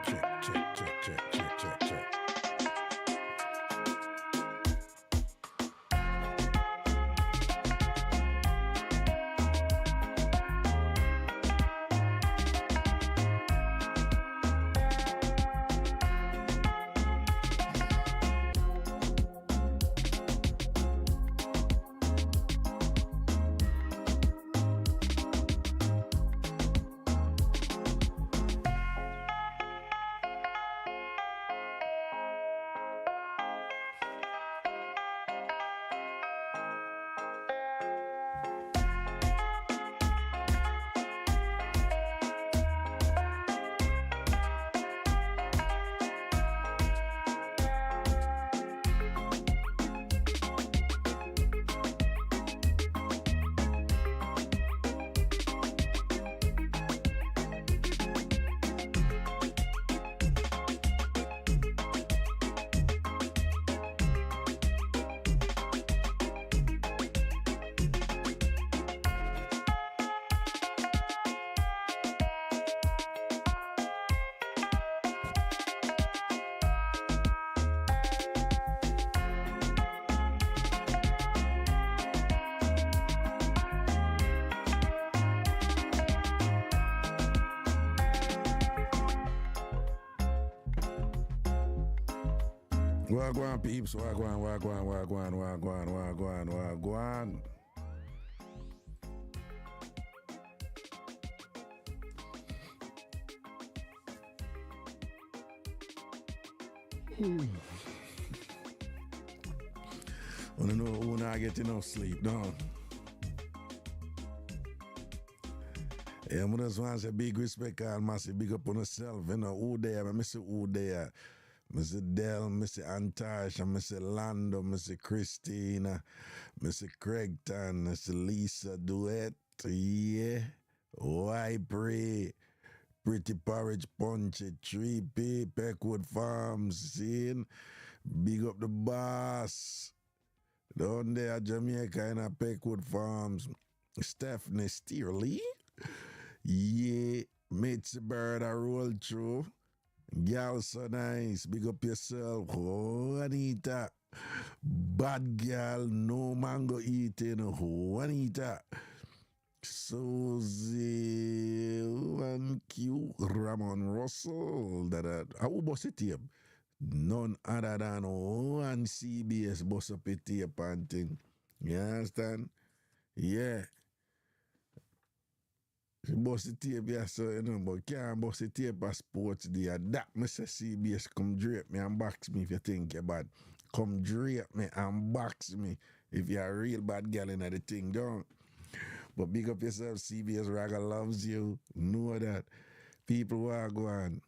Check, check, check, check, check, check, check. Wagwan peeps, wagwan, wagwan, wagwan, wagwan, wagwan, wagwan. Wanna know who not get enough sleep, no? Yeah, I just want to say big respect and massive big up on yourself. You know, who there, I miss who there. Mr. Dell, Mr. Antash, Mr. Lando, Mr. Christina, Mr. Craigton, Mr. Lisa Duet, yeah. Why pray? Pretty Porridge Punch, 3P, Peckwood Farms, seeing? Big up the boss. Down there, Jamaica, in Peckwood Farms. Stephanie Steerley. Yeah, Mitzi Bird, I roll through. Girl, so nice. Big up yourself. Juanita. Bad girl, no mango eating. Juanita. Susie, and Q, Ramon Russell. How boss it tape? None other than one CBS boss up a tape and thing. You understand? Yeah. She bust the tape, yeah, so you know, but can't bust the tape at Sports Day. That me say CBS come drape me and box me if you think you're bad. Come drape me and box me if you're a real bad girl in the thing, don't. But big up yourself, CBS Raga loves you. Know that. People who are going.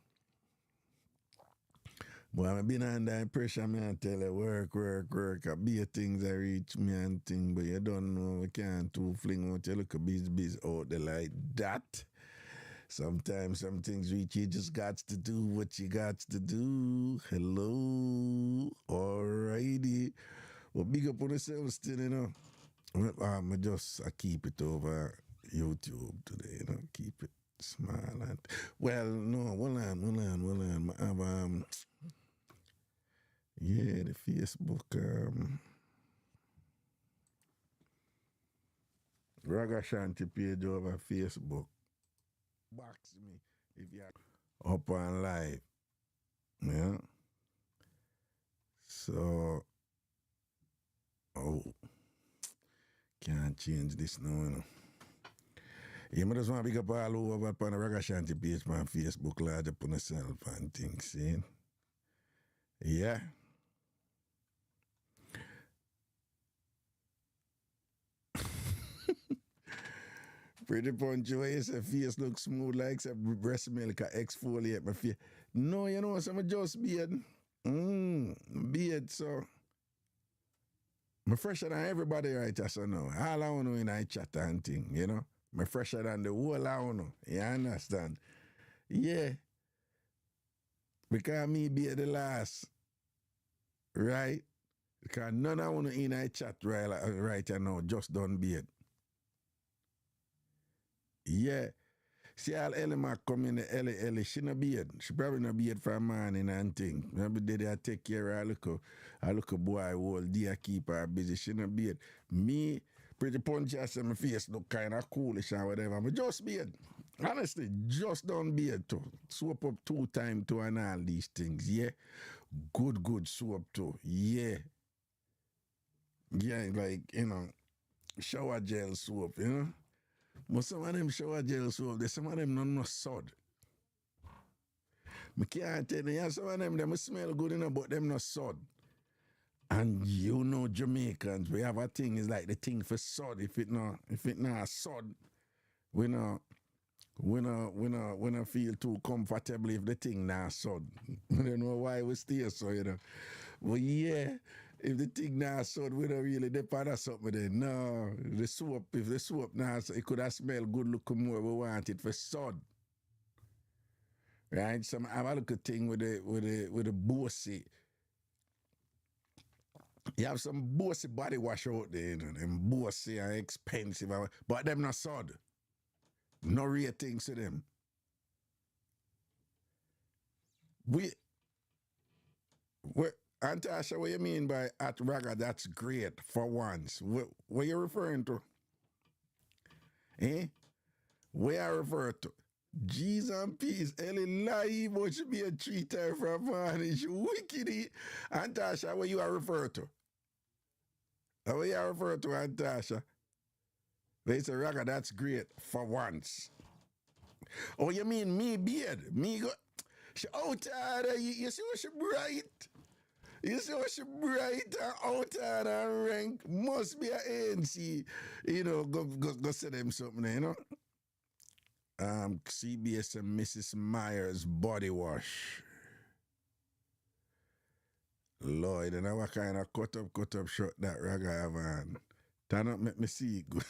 But I've been under pressure, me and tell you, work. I be things I reach me and thing, but you don't know, we can't too fling out you look a biz out there like that. Sometimes some things reach you just got to do what you got to do. Hello. Alrighty. Well, big up on yourself still, you know. I keep it over YouTube today, you know, keep it small and well, no, hold on. I have yeah, the Facebook Ragashanti page over Facebook. Box me if you're up on live. Yeah. So can't change this now, you know. Yeah, I just want to pick up all over upon the Ragashanti page on Facebook, large up on yourself and things, see? Yeah. Pretty punchy way, you say face look smooth like say breast milk or exfoliate my face. No, you know, so I'm just beard. Beard, so. I'm fresher than everybody right so now. All I want to know in I chat and thing, you know. I'm fresher than the whole I want to. You understand? Yeah. Because me be the last. Right? Because none I want to in I chat right now, just done beard. Yeah. See all Ellie Mac come in the Ellie, she no beard. She probably no beard for a man in and thing. Maybe they take care of a look boy whole day keep her busy. She no beard. Me, pretty punchy I say my face look kinda coolish or whatever. But just beard. Honestly, just don't beard too. Soap up 2 times too and all these things. Yeah. Good soap too. Yeah. Yeah, like, shower gel soap, But some of them shower gel soap, some of them no sod. I can't tell you, some of them smell good, but them no sod. And Jamaicans, we have a thing, it's like the thing for sod. If it not sod, we no feel too comfortable if the thing not sod. I don't know why we stay so, But yeah, if the thing not sod, we don't really depend on something then. No, if the soap not, it could have smelled good looking more, we want it for sod. Right? Some have a little thing with the bossy. You have some bossy body wash out there, them bossy and expensive, but them not sod. No ratings to them. Antasha, what you mean by at Raga, that's great for once? What you referring to? Where I refer to? G's and P's, Ellie lie, but she be a cheater from man. She wicked. Antasha, what you are referring to? What you are referring to, Antasha? They say, Raga, that's great for once. Oh, you mean me beard? Me go. She out there, you see what she bright? You see what she bright and out there and rank? Must be an ANC. Go say them something, CBS and Mrs. Myers body wash. Lord, and what kind of cut up shot that Raga have on? Turn up, make me see it good.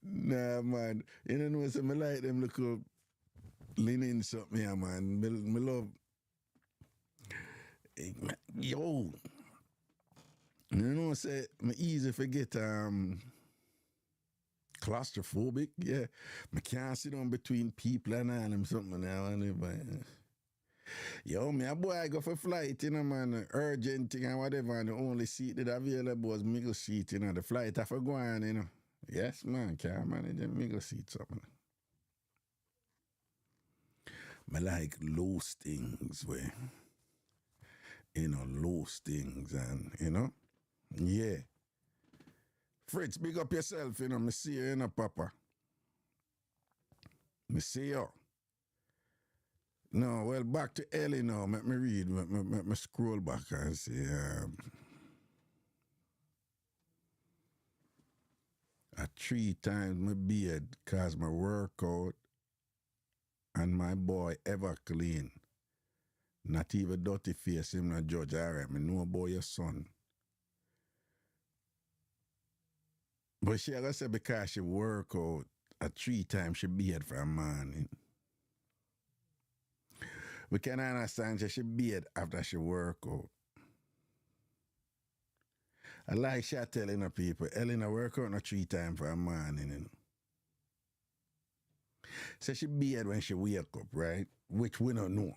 Nah, man. You know, so I like them little linen something here, man. Me love. Yo. Say, me easy forget, claustrophobic, yeah. I can't sit down between people and all them something now. Yo, me a boy go for flight, man, urgent thing and whatever, and the only seat that available was middle seat, the flight have to go on, Yes, man, can't manage the middle seat something. I like loose things where, loose things and, yeah. Fritz, big up yourself, me see you, Papa. Me see you. No, well, back to Ellie now. Let me read. Let me scroll back and see. I 3 times my beard cause my workout and my boy ever clean. Not even dirty face, him not judge. All right, me know about your son. But she ever say because she work out, 3 times she beard for a man. We can understand she beard after she work out. I like she telling people, Elena work out 3 times for a man. So she beard when she wake up, right? Which we don't know.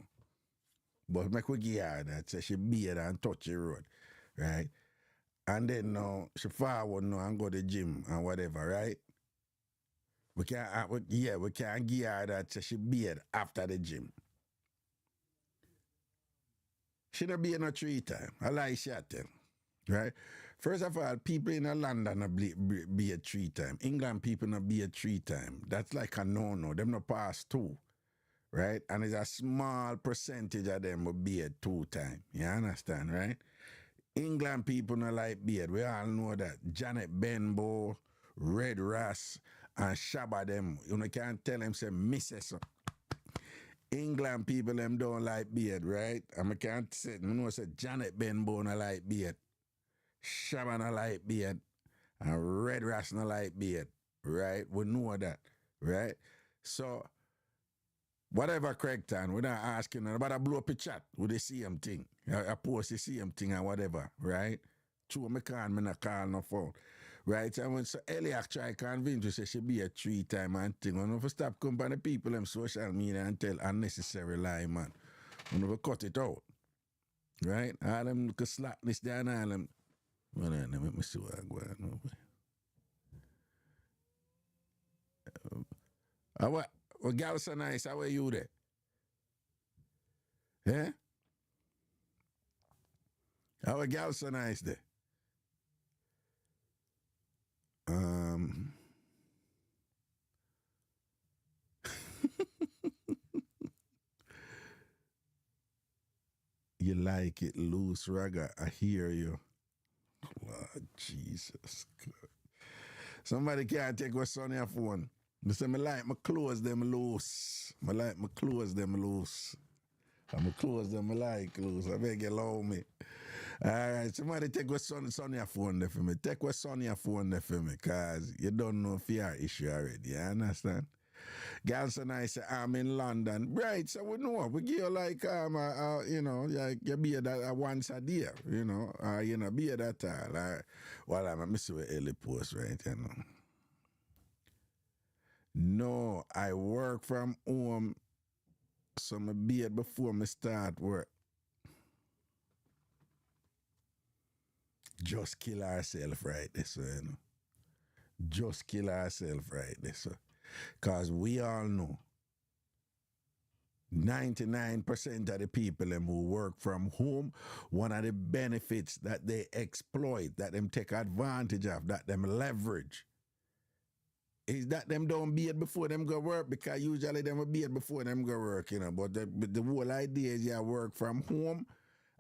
But make we give her that. So she beard and touch the road, right? And then now she forward now and go to the gym and whatever, right? We can't give her that. So she beard after the gym. She don't beard 3 times. I like she tell, right? First of all, people in London not beard 3 times. England people not beard 3 times. That's like a no-no. Them not pass 2. Right? And it's a small percentage of them will beard 2 times. You understand, right? England people not like beard. We all know that. Janet Benbow, Red Ras, and Shabba them. You can't tell them say misses. England people them don't like beard, right? And I can't say, say Janet Benbow not like beard. Shabba not like beard. And Red Ras not like beard. Right? We know that. Right? So whatever Craigton, we're not asking about to blow up a chat with the same thing. I post the same thing and whatever, right? True, me not call no phone. Right? And when so Eliak try convince you say she be a 3-time and thing. When you stop company people them social media and tell unnecessary lie, man. When you cut it out. Right? All them look slackness there and all them. Well, let me see what I'm going on. What girl so nice? How are you there? Yeah? How are girl so nice there? You like it loose, Raga. I hear you. Lord Jesus. Somebody can't take what's on your phone. I say, I like my clothes them loose. I like my clothes them loose. I'm clothes them I like loose. I beg you allow me. All right, somebody take what's on your phone there for me. Take what's on your phone there for me, because you don't know if you are issue already. You understand? Girls and I say, I'm in London. Right, so we know. We give you like, you know, like you be that once a day, you know, you know, be that all. Well, I'm missing with Ellie post, right, you know. No, I work from home, so I be it before I start work. Just kill ourselves right this way, you know. Just kill ourselves right this way. Because we all know 99% of the people who work from home, one of the benefits that they exploit, that them take advantage of, that them leverage, is that them don't be it before them go work, because usually them will be it before them go work, you know. But the whole idea is you work from home,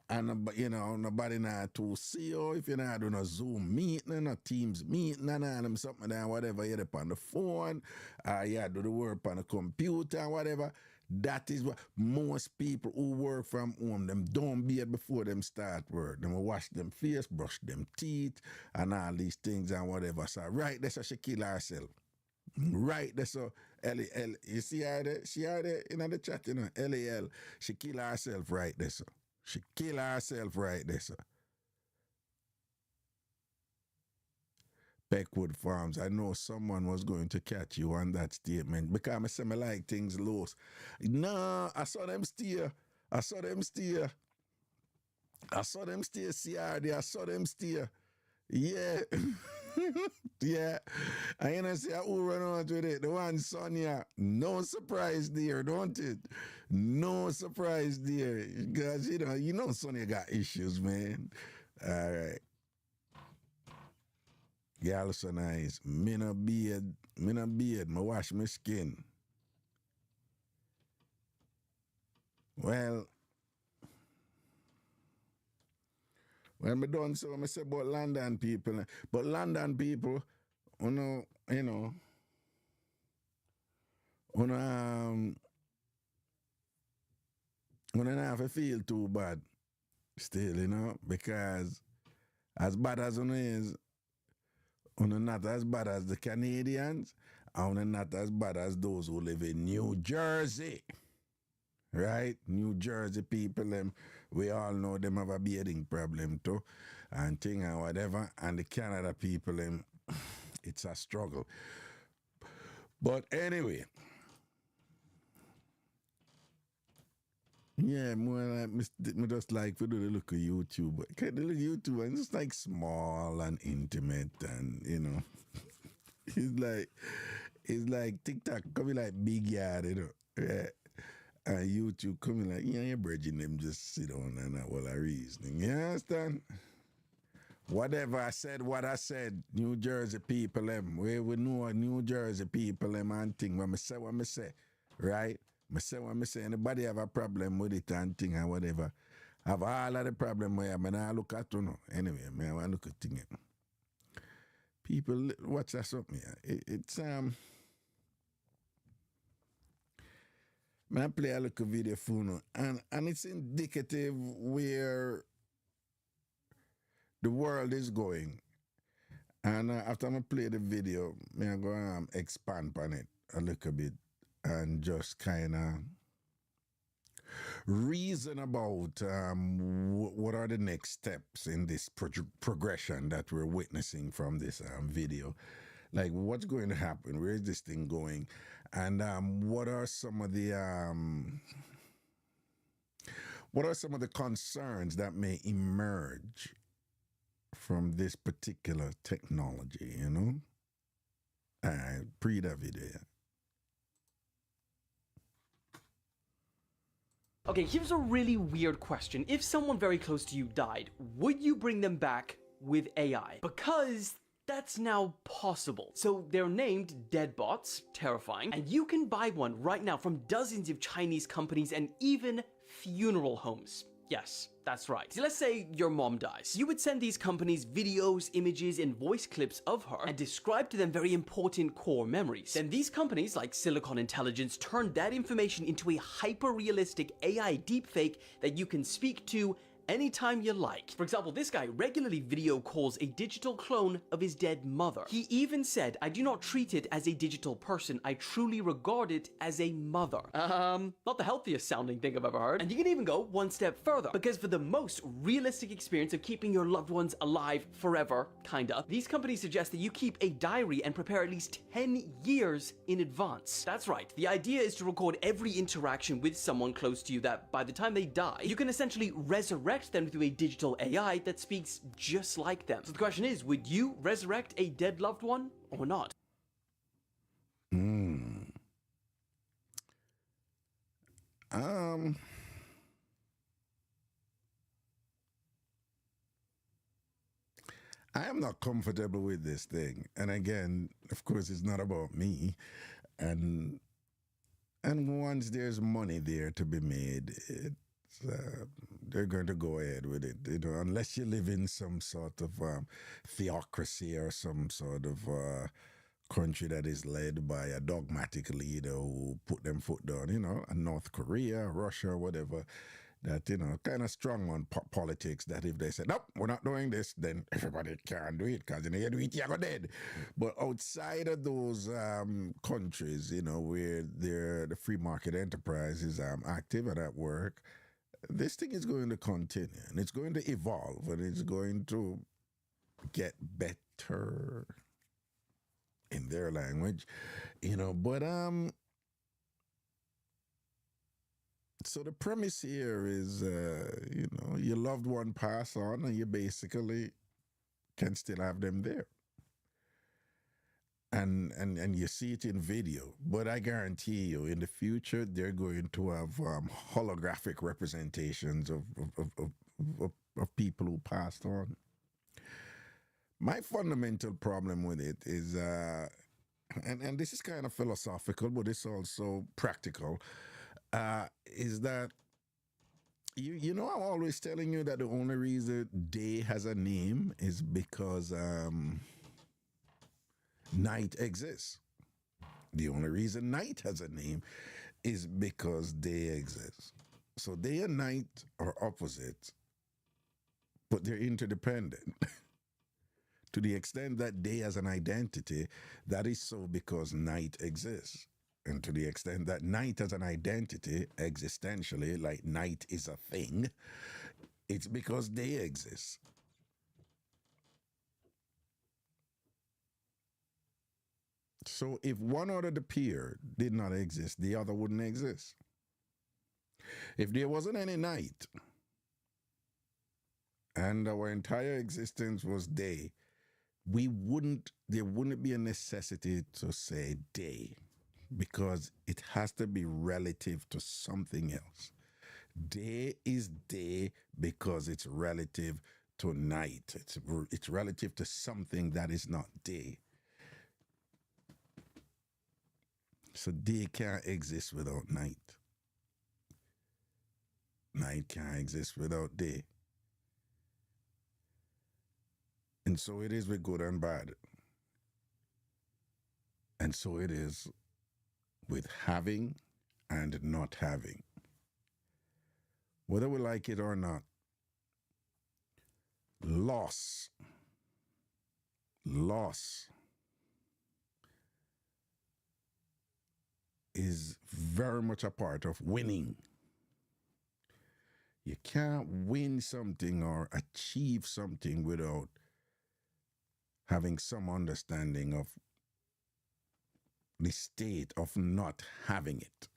and you know, nobody not to see you if you're not doing a Zoom meeting, no Teams meeting, and all them something and whatever, you're up on the phone, you do the work on the computer and whatever. That is what most people who work from home, them don't be it before them start work. Them wash them face, brush them teeth, and all these things and whatever. So right there, so she kill herself. Right there, so Ellie, you see her there? She her there in the chat, you know, L, she kill herself right there, so. She kill herself right there, sir. Peckwood Farms, I know someone was going to catch you on that statement, because I say I like things loose. No, I saw them steer. I saw them steer. CRD. I saw them steer. Yeah. Yeah. And you know, say, who run out with it? The one Sonia. No surprise there, don't it? No surprise there. Because, you know Sonia got issues, man. All right. Girl so nice. Me no beard. Me wash my skin. Well, when me done so, I say about London people. But London people, you know, you don't have to feel too bad still, you know, because as bad as one is, one not as bad as the Canadians, and one not as bad as those who live in New Jersey. Right? New Jersey people, them, we all know them have a bearding problem too, and thing and whatever. And the Canada people, them, it's a struggle. But anyway, yeah, more like me just like to do the look of YouTube. The YouTube, and it's like small and intimate, and you know, it's like TikTok coming like big yard, you know. Yeah. And YouTube coming like, yeah, you're bridging them just sit on and all a reasoning. You understand? Whatever I said, what I said, New Jersey people, them, we know New Jersey people, them, and thing. When I say what I say, right? I say what I say. Anybody have a problem with it and thing and whatever, have all of the problem where I look at, you know. Anyway, I want to look at thing. People, watch that something. It's, I play a little video for you, and it's indicative where the world is going. And after I play the video, I'm going to expand on it a little bit and just kind of reason about what are the next steps in this progression that we're witnessing from this video. Like, what's going to happen? Where is this thing going? And what are some of the concerns that may emerge from this particular technology, you know? Pre that video. Okay, here's a really weird question. If someone very close to you died, would you bring them back with AI? Because that's now possible. So they're named Deadbots, terrifying, and you can buy one right now from dozens of Chinese companies and even funeral homes. Yes, that's right. So let's say your mom dies. You would send these companies videos, images, and voice clips of her and describe to them very important core memories. Then these companies, like Silicon Intelligence, turn that information into a hyper-realistic AI deepfake that you can speak to anytime you like. For example, this guy regularly video calls a digital clone of his dead mother. He even said, "I do not treat it as a digital person. I truly regard it as a mother." Not the healthiest sounding thing I've ever heard. And you can even go one step further, because for the most realistic experience of keeping your loved ones alive forever, kinda, these companies suggest that you keep a diary and prepare at least 10 years in advance. That's right. The idea is to record every interaction with someone close to you that by the time they die, you can essentially resurrect them through a digital AI that speaks just like them. So the question is, would you resurrect a dead loved one or not? I am not comfortable with this thing. And again, of course, it's not about me. And once there's money there to be made, they're going to go ahead with it, you know, unless you live in some sort of theocracy or some sort of country that is led by a dogmatic leader who put them foot down, you know, and North Korea, Russia, whatever, that, you know, kind of strong on politics, that if they say, nope, we're not doing this, then everybody can do it, because you know, you do it, you're dead. But outside of those countries, you know, where the free market enterprise is active and at work, this thing is going to continue, and it's going to evolve, and it's going to get better in their language, you know. But so the premise here is, you know, your loved one pass on, and you basically can still have them there. And you see it in video, but I guarantee you, in the future, they're going to have holographic representations of people who passed on. My fundamental problem with it is, and this is kind of philosophical, but it's also practical, is that you know, I'm always telling you that the only reason day has a name is because night exists. The only reason night has a name is because day exists. So day and night are opposites, but they're interdependent. To the extent that day has an identity, that is so because night exists. And to the extent that night has an identity existentially, like night is a thing, it's because day exists. So if one out of the pair did not exist, the other wouldn't exist. If there wasn't any night and our entire existence was day, there wouldn't be a necessity to say day, because it has to be relative to something else. Day is day because it's relative to night. It's relative to something that is not day. So day can't exist without night. Night can't exist without day. And so it is with good and bad. And so it is with having and not having. Whether we like it or not, loss is very much a part of winning. You can't win something or achieve something without having some understanding of the state of not having it.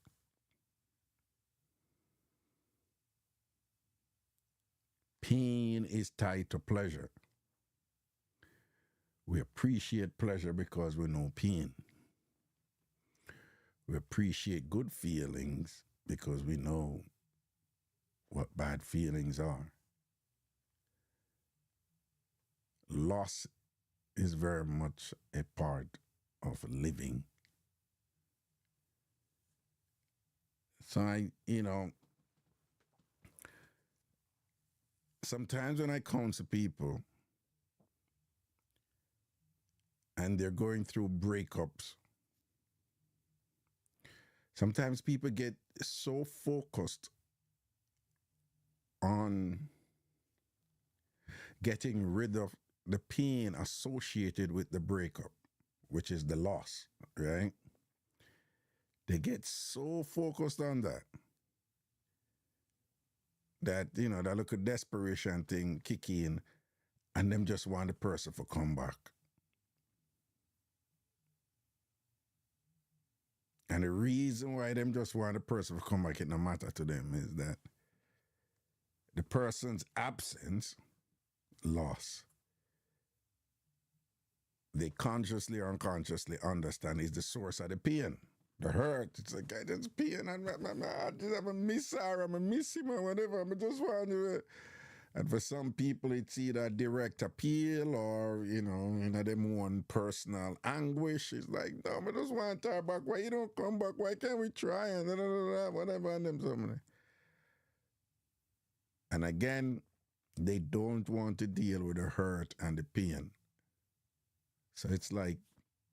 Pain is tied to pleasure. We appreciate pleasure because we know pain. We appreciate good feelings because we know what bad feelings are. Loss is very much a part of living. So sometimes when I counsel people and they're going through breakups, sometimes people get so focused on getting rid of the pain associated with the breakup, which is the loss, right? They get so focused on that that little desperation thing kick in, and them just want the person to come back. And the reason why them just want the person to come back, it no matter to them, is that the person's absence, loss, they consciously or unconsciously understand is the source of the pain, the hurt. It's like, I just pain, and I miss her, I miss him, or whatever. I just want to. And for some people, it's either direct appeal or, them one personal anguish. It's like, no, I just want her back. Why you don't come back? Why can't we try? And whatever, and them something. And again, they don't want to deal with the hurt and the pain. So it's like,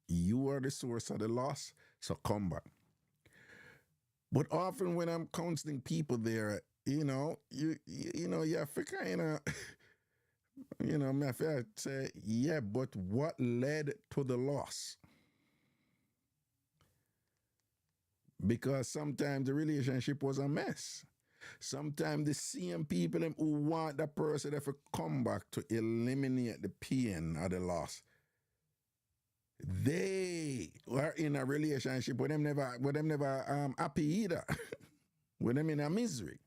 you are the source of the loss, so come back. But often when I'm counseling people there, you have to kind of, I have to say, yeah, but what led to the loss? Because sometimes the relationship was a mess. Sometimes the same people who want that person to come back to eliminate the pain of the loss, they were in a relationship with them never happy either. With them in a misery.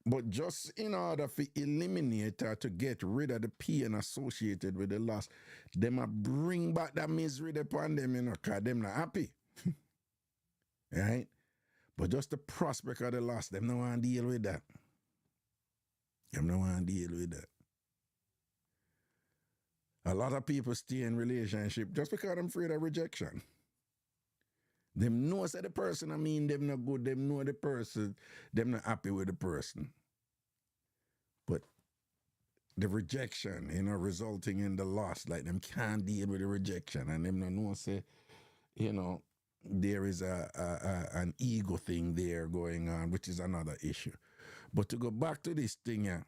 But just in order to eliminate or to get rid of the pain associated with the loss, them a bring back that misery upon them, because them not happy. Right? But just the prospect of the loss, them don't want to deal with that. Them don't want to deal with that. A lot of people stay in relationship just because they're afraid of rejection. Them know that the person, them not good. Them know the person, them not happy with the person. But the rejection, resulting in the loss, like them can't deal with the rejection, and them not know say, there is an ego thing there going on, which is another issue. But to go back to this thing here,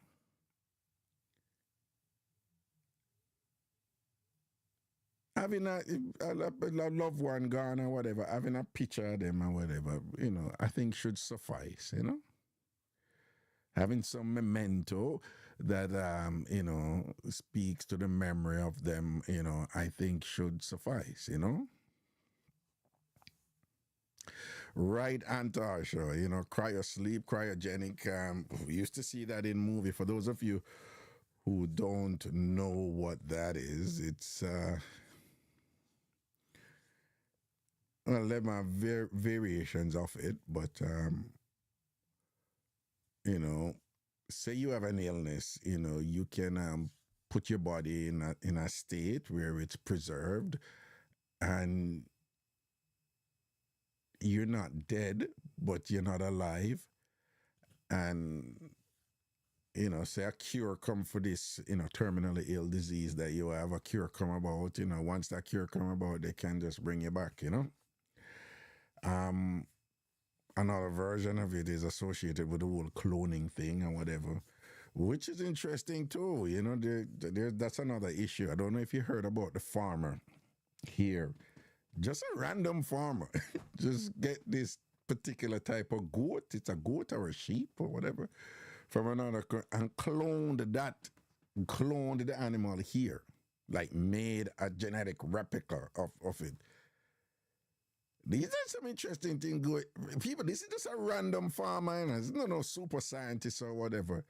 having a loved one gone or whatever, having a picture of them or whatever, I think should suffice, Having some memento that, speaks to the memory of them, I think should suffice, Right, Antarctica, cryosleep, cryogenic. We used to see that in movie. For those of you who don't know what that is, it's well, there are variations of it, but say you have an illness, you can put your body in a state where it's preserved, and you're not dead, but you're not alive, and say a cure come for this, terminally ill disease that you have, a cure come about, once that cure come about, they can just bring you back, Another version of it is associated with the whole cloning thing and whatever, which is interesting too. That's another issue. I don't know if you heard about the farmer here, just a random farmer, just get this particular type of goat. It's a goat or a sheep or whatever from another and cloned the animal here, like made a genetic replica of it. These are some interesting things going. People, this is just a random farmer, and it's no super scientist or whatever.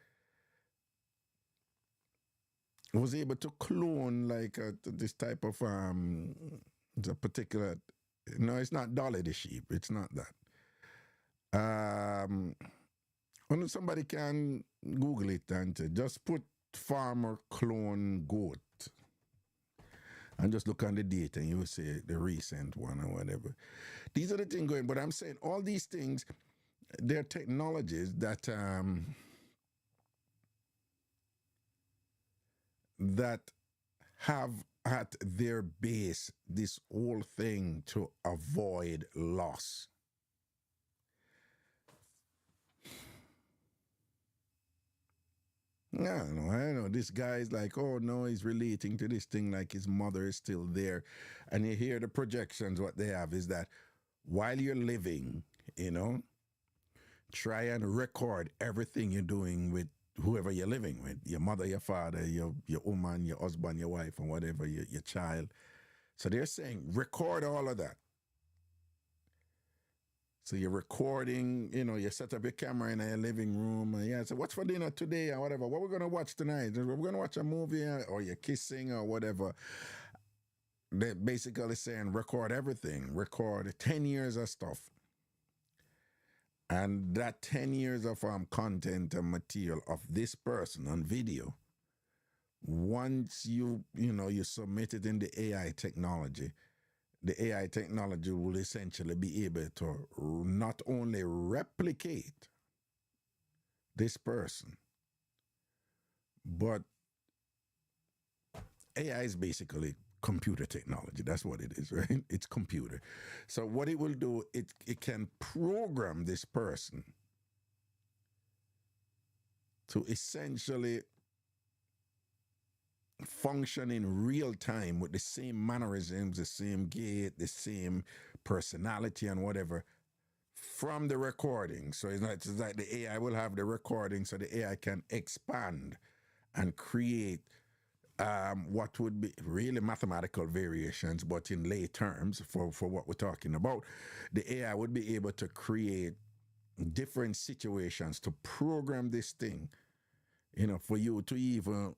Was able to clone like this type of it's a particular. No, it's not Dolly the sheep. It's not that. Somebody can Google it and just put farmer clone goat and just look on the data and you will see the recent one or whatever. These are the things going, but I'm saying all these things, they're technologies that that have at their base this whole thing to avoid loss. Yeah, I know. This guy's like, oh no, he's relating to this thing like his mother is still there. And you hear the projections, what they have is that while you're living, try and record everything you're doing with whoever you're living with, your mother, your father, your woman, your husband, your wife, and whatever, your child. So they're saying, record all of that. So you're recording, you set up your camera in your living room. And so what's for dinner today or whatever? What we're going to watch tonight? We're going to watch a movie or you're kissing or whatever. They're basically saying record everything. Record 10 years of stuff. And that 10 years of content and material of this person on video, once you submit it in the AI technology, the AI technology will essentially be able to not only replicate this person, but AI is basically computer technology. That's what it is, right? It's computer. So what it will do, it can program this person to essentially function in real time with the same mannerisms, the same gait, the same personality and whatever from the recording. So it's like the AI will have the recording so the AI can expand and create what would be really mathematical variations, but in lay terms for what we're talking about. The AI would be able to create different situations to program this thing, for you to even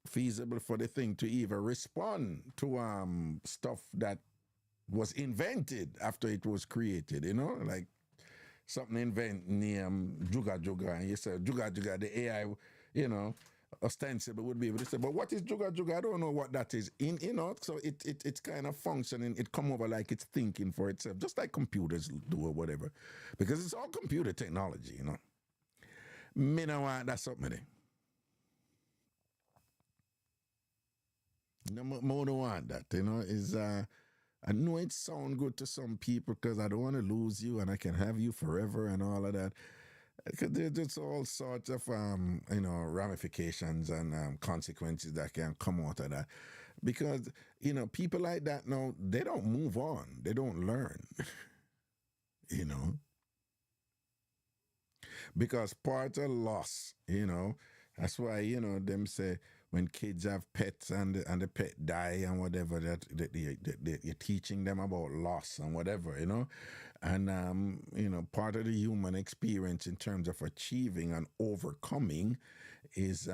feasible for the thing to even respond to stuff that was invented after it was created, like something invented named Juga Juga, and you say Juga Juga, the AI, ostensibly would be able to say, but what is Juga Juga? I don't know what that is. So it's kind of functioning, it come over like it's thinking for itself, just like computers do or whatever, because it's all computer technology, Me no want that something there. No, more don't want that, is I know it sounds good to some people because I don't want to lose you and I can have you forever and all of that. Because there's just all sorts of ramifications and consequences that can come out of that. Because people like that now, they don't move on, they don't learn. Because part of loss, that's why them say when kids have pets and the pet die and whatever, that you're teaching them about loss and whatever, and part of the human experience in terms of achieving and overcoming is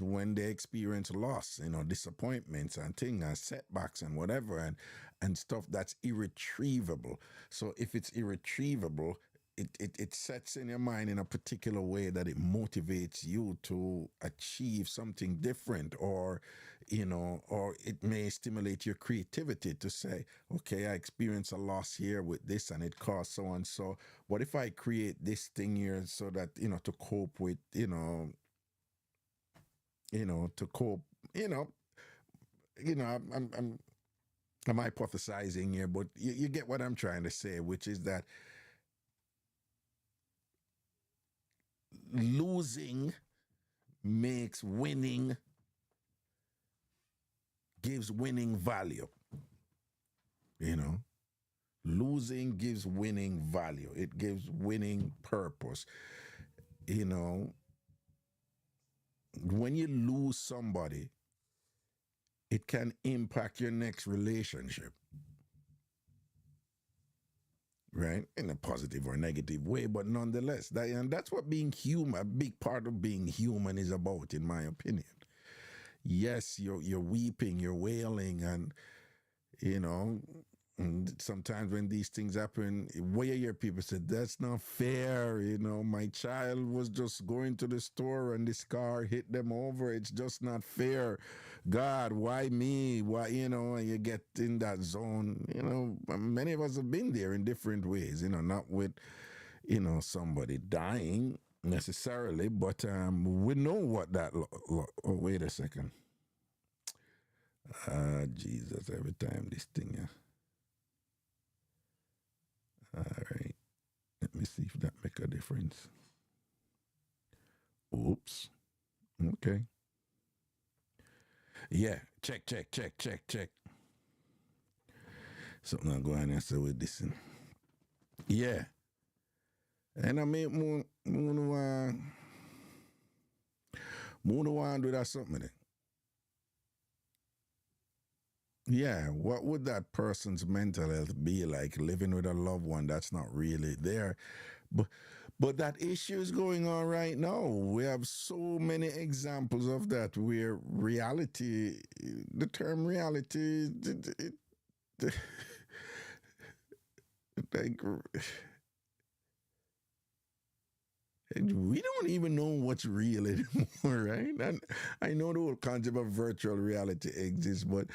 when they experience loss, disappointments and things and setbacks and whatever and stuff that's irretrievable. So if it's irretrievable, it sets in your mind in a particular way that it motivates you to achieve something different, or it may stimulate your creativity to say, okay, I experience a loss here with this and it caused so and so. What if I create this thing here so that, to cope with, to cope, I'm hypothesizing here, but you get what I'm trying to say, which is that losing makes winning, gives winning value. Losing gives winning value. It gives winning purpose. You know, when you lose somebody, it can impact your next relationship, right? In a positive or negative way, but nonetheless, and that's what being human, a big part of being human is about, in my opinion. Yes, you're weeping, you're wailing, and you know, and sometimes when these things happen, where you hear people say, that's not fair, you know, my child was just going to the store and this car hit them over, it's just not fair. God, why me? Why, you know, and you get in that zone. You know, many of us have been there in different ways, you know, not with, you know, somebody dying necessarily, but we know what that, oh, wait a second. Jesus, every time this thing, yeah. All right. Let me see if that make a difference. Oops. Okay. Yeah. Check. Something I'm going to say with this. Yeah. And I mean, want to do that something there. Yeah, what would that person's mental health be like living with a loved one that's not really there? But that issue is going on right now. We have so many examples of that where reality, the term reality, like, we don't even know what's real anymore, right? And I know the whole concept of virtual reality exists, but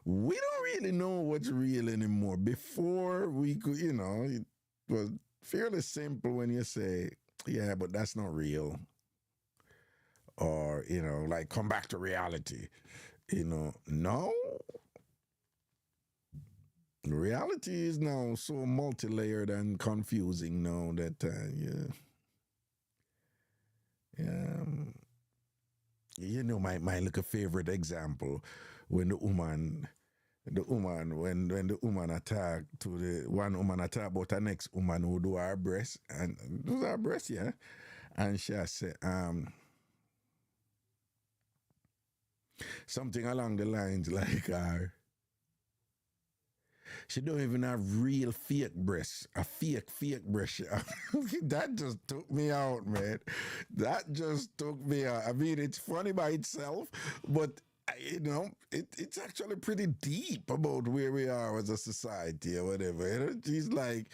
we don't really know what's real anymore. Before we could, you know, it was fairly simple when you say, yeah, but that's not real. Or, you know, like, come back to reality. You know, no. Reality is now so multi-layered and confusing now that, you know, my little favorite example, when the woman when the woman attack to the one woman attack about the next woman who do her breast, and do her breast, yeah, and she said something along the lines like, she don't even have real fake breasts, a fake breast. That just took me out, man. That just took me out. I mean, it's funny by itself, but you know, it's actually pretty deep about where we are as a society or whatever. You know? She's like,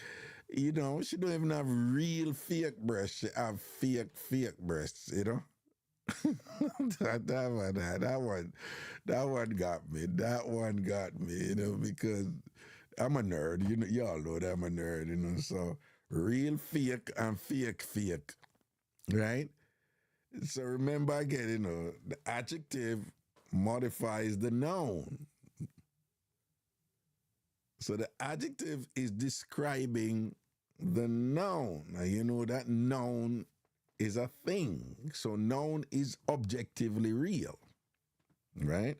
you know, she don't even have real fake breasts. She have fake breasts, you know? that one got me. That one got me, you know, because I'm a nerd. You know, y'all know that I'm a nerd, you know. So real fake and fake, right? So remember again, you know, the adjective modifies the noun. So the adjective is describing the noun. Now you know that noun is a thing. So noun is objectively real, right?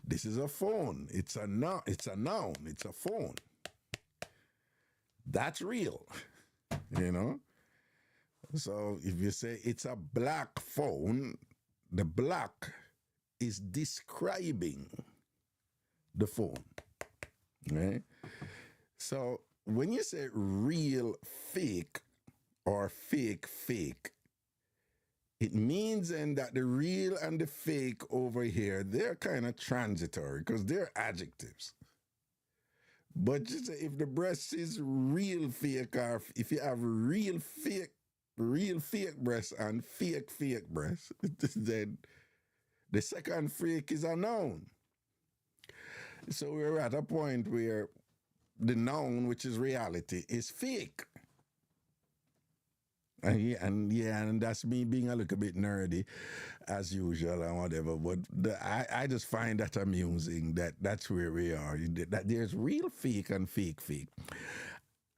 This is a phone. It's a noun. It's a phone. That's real, you know? So if you say it's a black phone, the black is describing the phone, right? So when you say real fake or fake, it means then that the real and the fake over here, they're kind of transitory because they're adjectives. But just if the breast is real fake, or if you have real fake breast and fake breast, then the second fake is a noun. So we're at a point where the noun, which is reality, is fake. And that's me being a little bit nerdy, as usual and whatever. But I just find that amusing that that's where we are. That there's real fake and fake.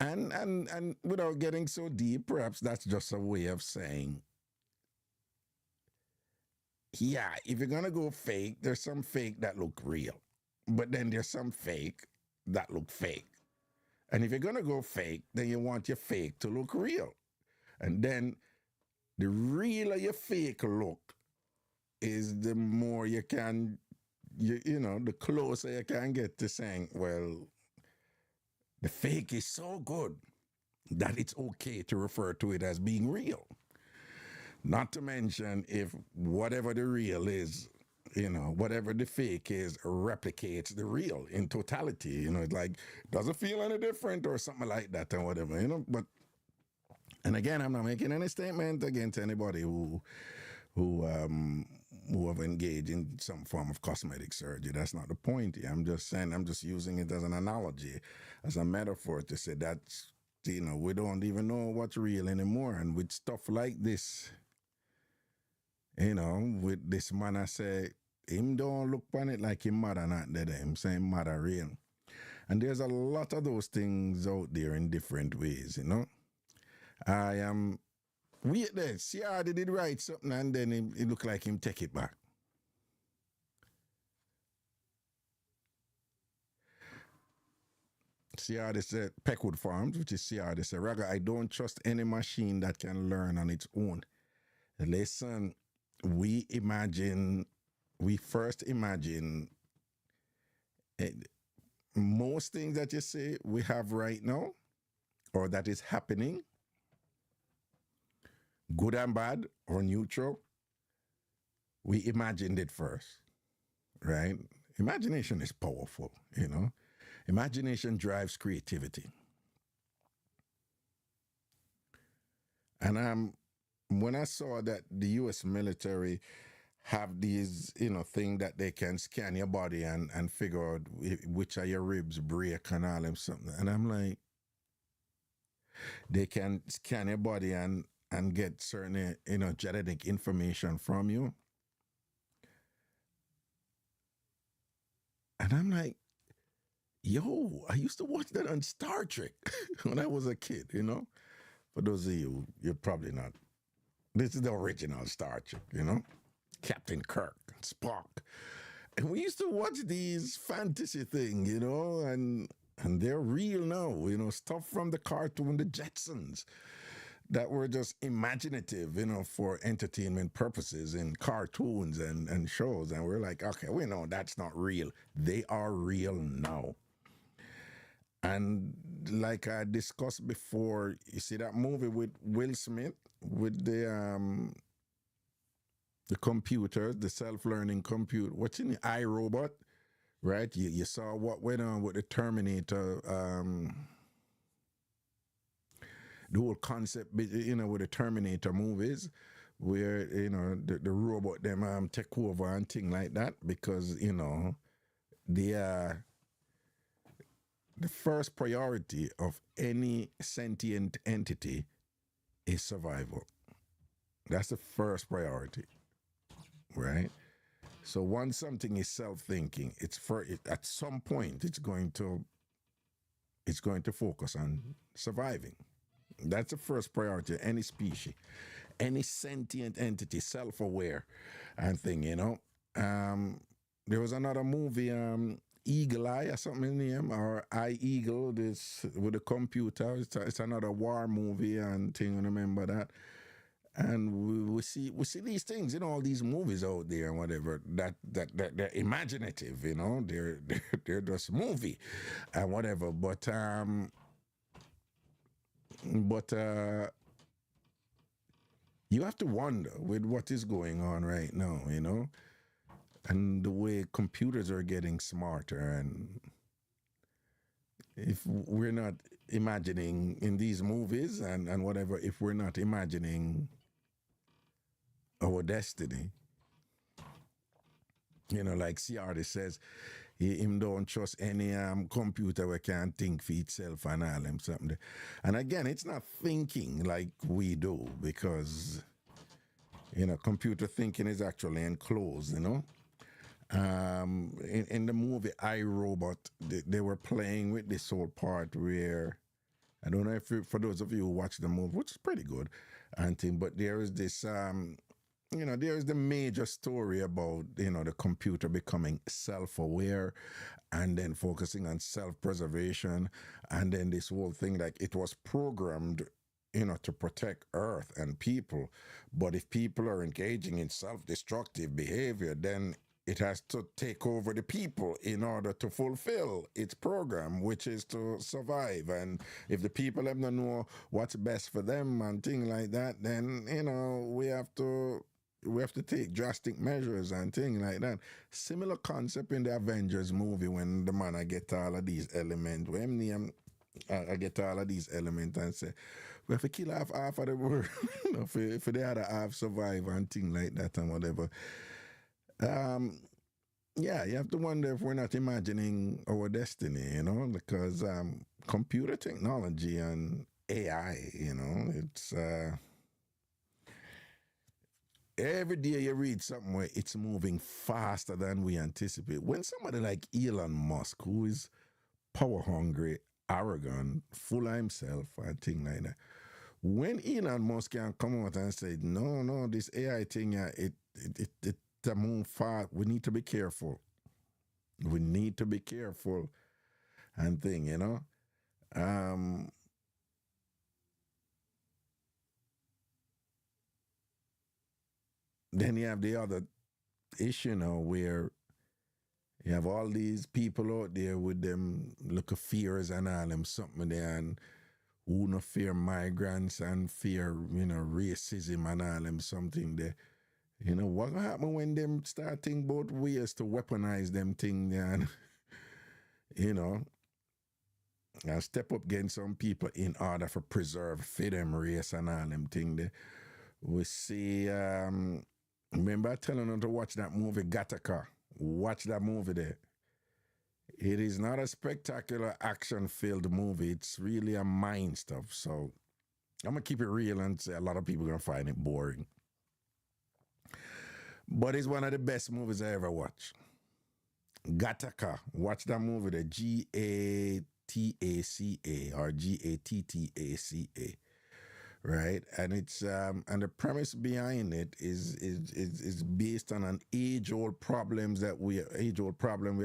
And without getting so deep, perhaps that's just a way of saying, yeah, if you're gonna go fake, there's some fake that look real, but then there's some fake that look fake. And if you're gonna go fake, then you want your fake to look real. And then the realer your fake look is the more you can, you know, the closer you can get to saying, well, the fake is so good that it's okay to refer to it as being real. Not to mention if whatever the real is, you know, whatever the fake is replicates the real in totality. You know, it's like, doesn't feel any different or something like that or whatever, you know. But, and again, I'm not making any statement against anybody who have engaged in some form of cosmetic surgery. That's not the point here. I'm just saying, I'm just using it as an analogy, as a metaphor to say that's, you know, we don't even know what's real anymore. And with stuff like this, you know, with this man, I say, him don't look on it like him mother not dead. Him saying mother real. And there's a lot of those things out there in different ways, you know. I am, wait there, see how they did write something and then it looked like him take it back. See how they said, Peckwood Farms, which is see how they say, Raga, I don't trust any machine that can learn on its own. Listen, we first imagine most things that you say we have right now or that is happening, good and bad or neutral, we imagined it first, right? Imagination is powerful, you know. Imagination drives creativity. And when I saw that the U.S. military have these, you know, thing that they can scan your body and figure out which of your ribs break and all them something, and I'm like, they can scan your body and get certain, you know, genetic information from you. And I'm like, yo, I used to watch that on Star Trek when I was a kid, you know? For those of you, you're probably not. This is the original Star Trek, you know? Captain Kirk, Spock. And we used to watch these fantasy things, you know, and they're real now, you know, stuff from the cartoon, the Jetsons, that were just imaginative, you know, for entertainment purposes in cartoons and shows. And we're like, okay, we know that's not real. They are real now. And like I discussed before, you see that movie with Will Smith with the computers, the self-learning computer, what's in the iRobot, right? You saw what went on with the Terminator, the whole concept, you know, with the Terminator movies, where, you know, the robot them take over and thing like that, because, you know, the first priority of any sentient entity is survival. That's the first priority, right? So once something is self-thinking, at some point it's going to focus on surviving. That's the first priority of any species, any sentient entity, self-aware and thing, you know. There was another movie, Eagle Eye or something in the name, or Eye Eagle, this with a computer. It's another war movie and thing, I remember that. And we see these things, you know, all these movies out there and whatever, that they're imaginative, you know, they're just movie and whatever. But you have to wonder with what is going on right now, you know, and the way computers are getting smarter, and if we're not imagining in these movies and whatever, if we're not imagining our destiny, you know, like C. Artist says, him don't trust any computer where can't think for itself and all them something. And again, it's not thinking like we do, because, you know, computer thinking is actually enclosed, you know. In the movie iRobot, they were playing with this whole part where, I don't know if for those of you who watch the movie, which is pretty good, but there is this there is the major story about, the computer becoming self-aware and then focusing on self-preservation. And then this whole thing, like it was programmed, to protect Earth and people. But if people are engaging in self-destructive behavior, then it has to take over the people in order to fulfill its program, which is to survive. And if the people have to know what's best for them and things like that, then, we have to take drastic measures and things like that. Similar concept in the Avengers movie when the man I get all of these elements. When I get all of these elements and say, we have to kill half of the world for the other half survive and things like that and whatever. Yeah, you have to wonder if we're not imagining our destiny, because computer technology and AI, it's every day you read something where it's moving faster than we anticipate. When somebody like Elon Musk, who is power hungry, arrogant, full of himself, and things like that, when Elon Musk can come out and say, no, this AI thing, it move fast, we need to be careful. We need to be careful and thing, Then you have the other issue now where you have all these people out there with them look of fears and all them something there, and who no fear migrants and fear, racism and all them something there. What gonna happen when them start thinking about ways to weaponize them thing there and, and step up against some people in order for preserve for them race and all them thing there. We see, remember telling them to watch that movie Gattaca. Watch that movie there. It is not a spectacular action-filled movie. It's really a mind stuff. So I'm going to keep it real and say a lot of people are going to find it boring. But it's one of the best movies I ever watched. Gattaca. Watch that movie there. Gataca or Gattaca. Right, and it's and the premise behind it is based on an age-old problem we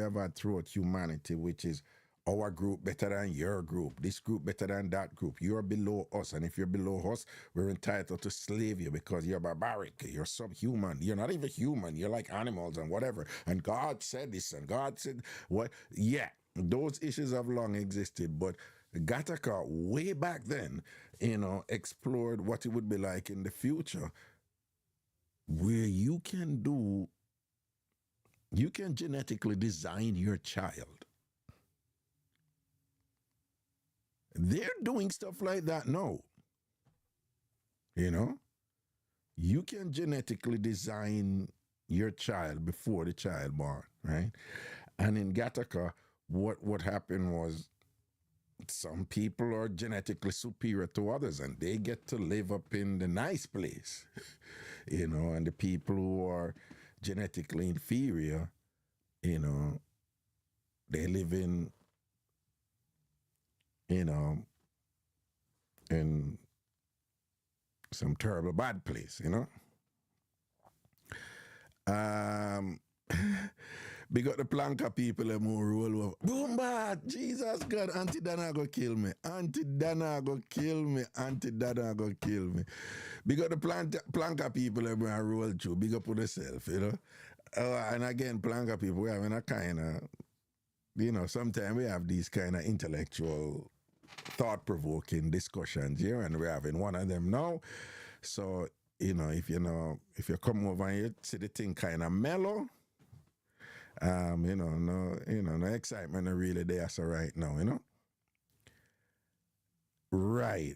have had throughout humanity, which is our group better than your group, this group better than that group. You're below us, and if you're below us, we're entitled to slave you because you're barbaric, you're subhuman, you're not even human, you're like animals and whatever. And God said this, and God said what? Yeah, those issues have long existed, but Gattaca, way back then, explored what it would be like in the future, where you can genetically design your child. They're doing stuff like that now. You can genetically design your child before the child born, right? And in Gattaca, what happened was, some people are genetically superior to others and they get to live up in the nice place, and the people who are genetically inferior, they live in some terrible bad place, Big up the planka people and more roll over. Boom, bad. Jesus God, Auntie Dana go kill me. Auntie Dana go kill me. Auntie Dana go kill me. Big up the planka people and roll through. Big up with yourself, and again, planka people, we're having a kind of, sometimes we have these kind of intellectual, thought-provoking discussions here, and we're having one of them now. So, if you come over and you see the thing kind of mellow, no excitement really there so right now, Right.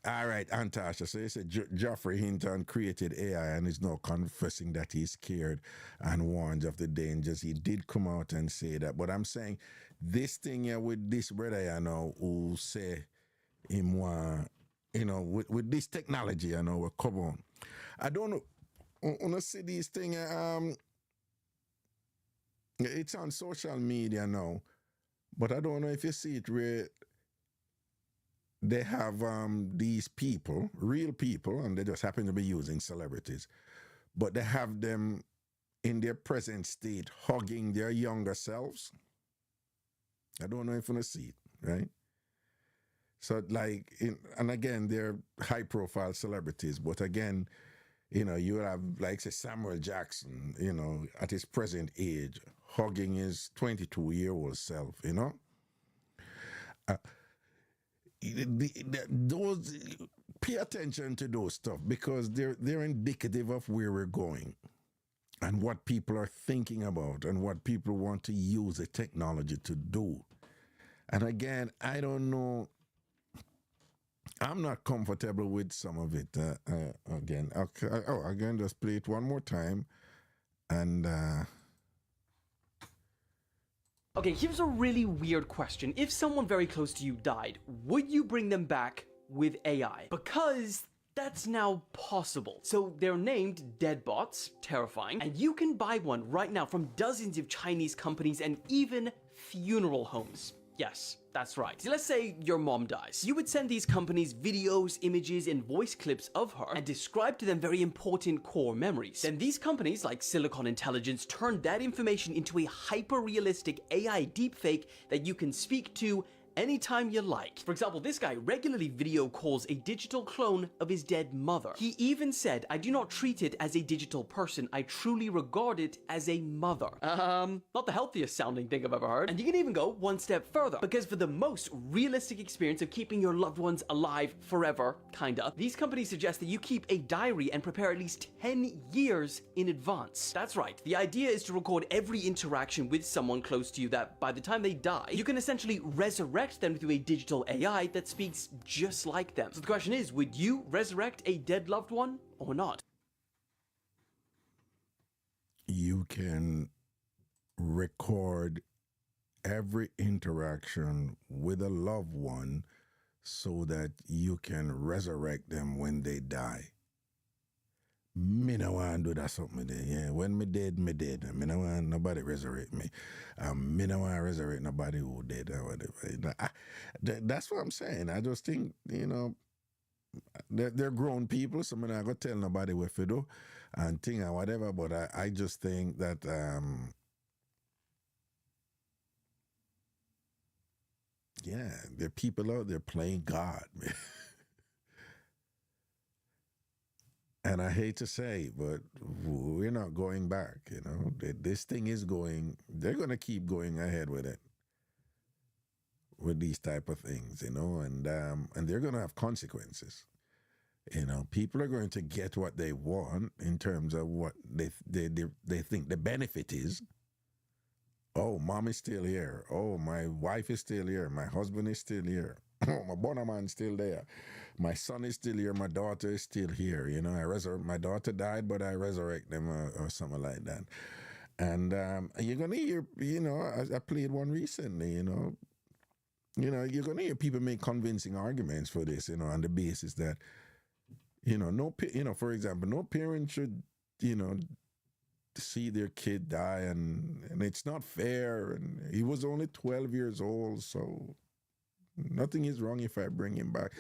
All right, Antasha. So you said Geoffrey Hinton created AI and is now confessing that he's scared and warns of the dangers. He did come out and say that. But I'm saying this thing here with this brother, who say him want, with this technology, we come on. I don't know. When I see these things, it's on social media now, but I don't know if you see it where they have these people, real people, and they just happen to be using celebrities, but they have them in their present state hugging their younger selves. I don't know if you see it, right? So like, and again, they're high profile celebrities, but again, you have like say Samuel Jackson, at his present age, hugging his 22-year-old self, uh, those, pay attention to those stuff because they're indicative of where we're going and what people are thinking about and what people want to use the technology to do. And again, I don't know. I'm not comfortable with some of it. Again, again, just play it one more time, and Okay, here's a really weird question. If someone very close to you died, would you bring them back with AI? Because that's now possible. So they're named Deadbots, terrifying, and you can buy one right now from dozens of Chinese companies and even funeral homes. Yes, that's right. So let's say your mom dies. You would send these companies videos, images, and voice clips of her and describe to them very important core memories. Then these companies, like Silicon Intelligence, turn that information into a hyper-realistic AI deepfake that you can speak to anytime you like. For example, this guy regularly video calls a digital clone of his dead mother. He even said, "I do not treat it as a digital person. I truly regard it as a mother." Not the healthiest sounding thing I've ever heard. And you can even go one step further, because for the most realistic experience of keeping your loved ones alive forever, kinda, these companies suggest that you keep a diary and prepare at least 10 years in advance. That's right. The idea is to record every interaction with someone close to you that by the time they die, you can essentially resurrect them through a digital AI that speaks just like them. So the question is, would you resurrect a dead loved one or not? You can record every interaction with a loved one so that you can resurrect them when they die. Me no want to do that something there. Yeah, when me dead, me dead. Me no want nobody resurrect me. Me no want resurrect nobody who dead or whatever. That's what I'm saying. I just think, they're grown people, so I'm not going to tell nobody what to do and thing or whatever, but I just think that yeah, there are people out there playing God, man. And I hate to say, but we're not going back, This thing is going, they're going to keep going ahead with it, with these type of things, and they're going to have consequences. People are going to get what they want in terms of what they think the benefit is. Oh, mom is still here. Oh, my wife is still here. My husband is still here. Oh, my bonnerman's still there. My son is still here. My daughter is still here. My daughter died, but I resurrect them or something like that. And you're going to hear, I played one recently, you're going to hear people make convincing arguments for this, on the basis that, for example, no parent should, see their kid die and it's not fair. And he was only 12 years old, so nothing is wrong if I bring him back.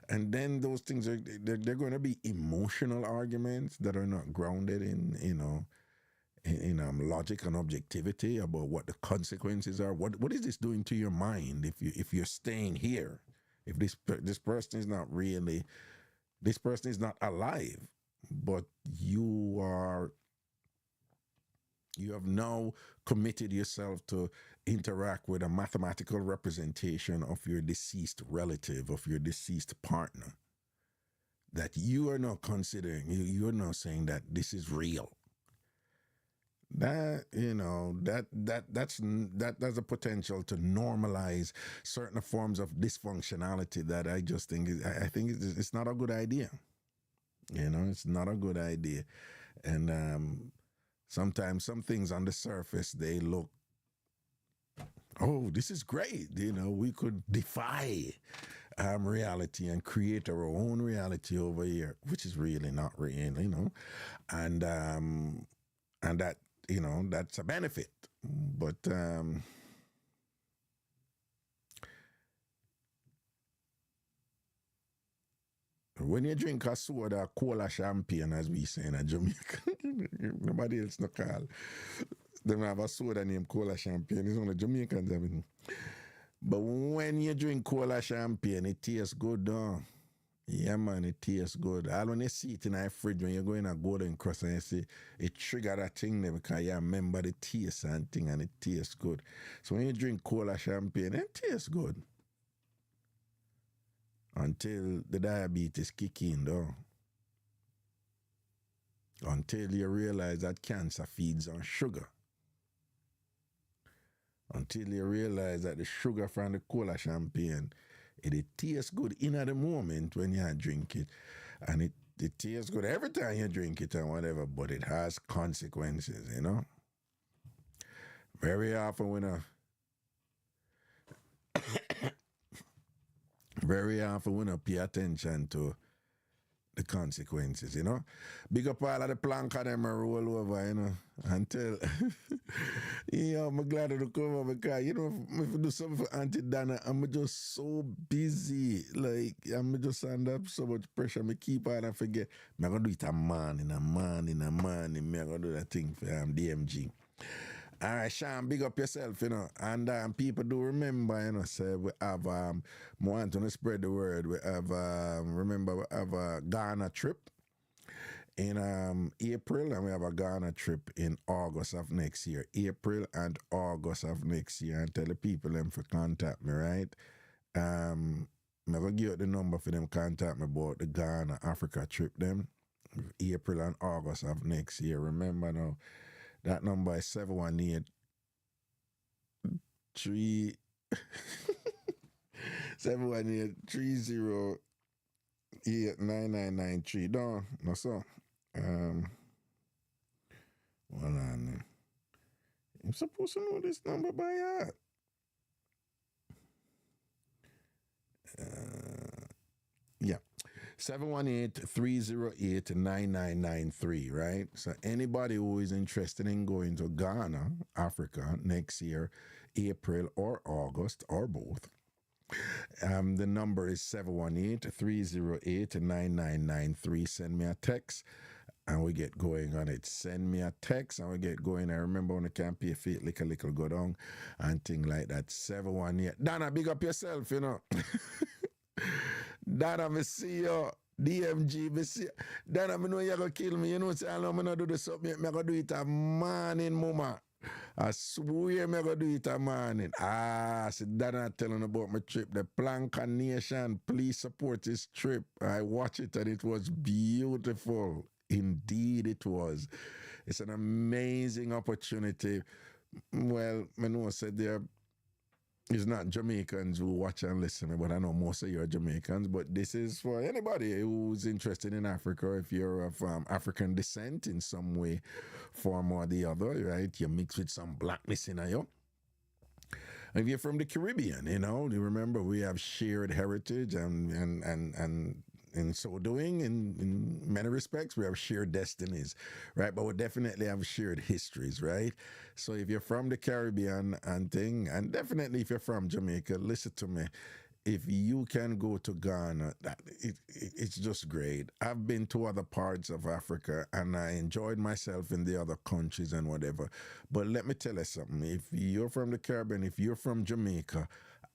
And then those things they're going to be emotional arguments that are not grounded in logic and objectivity about what the consequences are. What is this doing to your mind if you're staying here? If this person is not really, this person is not alive, but you have now committed yourself to interact with a mathematical representation of your deceased relative, of your deceased partner, that you are not considering, you're not saying that this is real. That, that's a potential to normalize certain forms of dysfunctionality that I just think I think it's not a good idea. It's not a good idea. And sometimes some things on the surface, they look, oh, this is great. We could defy reality and create our own reality over here, which is really not real, and that, that's a benefit. But, When you drink a soda, cola champagne, as we say in Jamaica, nobody else no call. They have a soda named cola champagne. It's only Jamaicans having. But when you drink cola champagne, it tastes good, though. Yeah, man, it tastes good. All when you see it in a fridge, when you go in a golden cross and you see it trigger that thing there because you remember the taste and thing and it tastes good. So when you drink cola champagne, it tastes good. Until the diabetes kick in, though. Until you realize that cancer feeds on sugar. Until you realize that the sugar from the cola champagne, it tastes good in at the moment when you drink it. And it tastes good every time you drink it and whatever, but it has consequences, you know? Very often when I pay attention to the consequences, you know. Big up all of the plank them roll over, you know, until I'm glad to come over because, you know, if I do something for Auntie Dana, I'm just so busy. Like, I'm just under so much pressure. I keep on and forget. I'm going to do it a morning. I'm going to do that thing for DMG. All right, Sean, big up yourself, you know. And people do remember, you know, say we have, want to spread the word. We have, remember, we have a Ghana trip in April, and we have a Ghana trip in August of next year. April and August of next year. And tell the people them to contact me, right? I'm going to give you the number for them contact me about the Ghana Africa trip, them. April and August of next year. Remember now. That number is 718 308 9993. No, so. Hold on. I'm supposed to know this number by heart. Yeah. 718-308-9993, right? So anybody who is interested in going to Ghana, Africa, next year, April or August, or both, the number is 718-308-9993. Send me a text and we get going on it. Send me a text and we get going. I remember when I can't pay feet, little go down and thing like that. 718. Dana, big up yourself, you know. Dana, me see you. DMG, me see you. Dana, me know you're going to kill me. You know, say, I know I'm going to do this something. I'm going to do it a morning, mama. I swear I'm going to do it a morning. See, Dana telling about my trip. The Planka Nation, please support this trip. I watched it and it was beautiful. Indeed it was. It's an amazing opportunity. Well, I know I said there it's not Jamaicans who watch and listen, but I know most of you are Jamaicans. But this is for anybody who's interested in Africa. If you're of African descent in some way, form or the other, right? You mix with some blackness in you. If you're from the Caribbean, you know, you remember we have shared heritage and in so doing, in many respects, we have shared destinies, right? But we definitely have shared histories, right? So if you're from the Caribbean and thing, and definitely if you're from Jamaica, listen to me. If you can go to Ghana, it's just great. I've been to other parts of Africa and I enjoyed myself in the other countries and whatever. But let me tell you something. If you're from the Caribbean, if you're from Jamaica,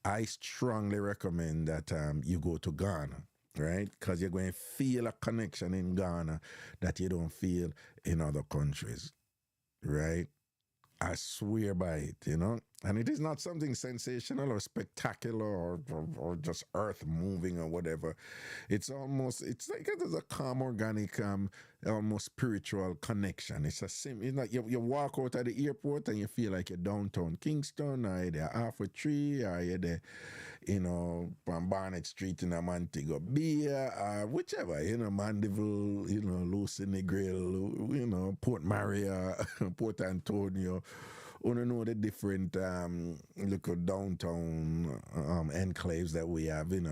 I strongly recommend that you go to Ghana. Right? Because you're going to feel a connection in Ghana that you don't feel in other countries. Right? I swear by it, you know? And it is not something sensational or spectacular or just earth moving or whatever. It's like it is a calm, organic, almost spiritual connection. It's like you walk out of the airport and you feel like you're downtown Kingston, or you're there half a tree, or you're there, you know, from Barnett Street in Montego Bay, whichever, you know, Mandeville, you know, Lucy Negril, you know, Port Maria, Port Antonio. You know the different local downtown enclaves that we have in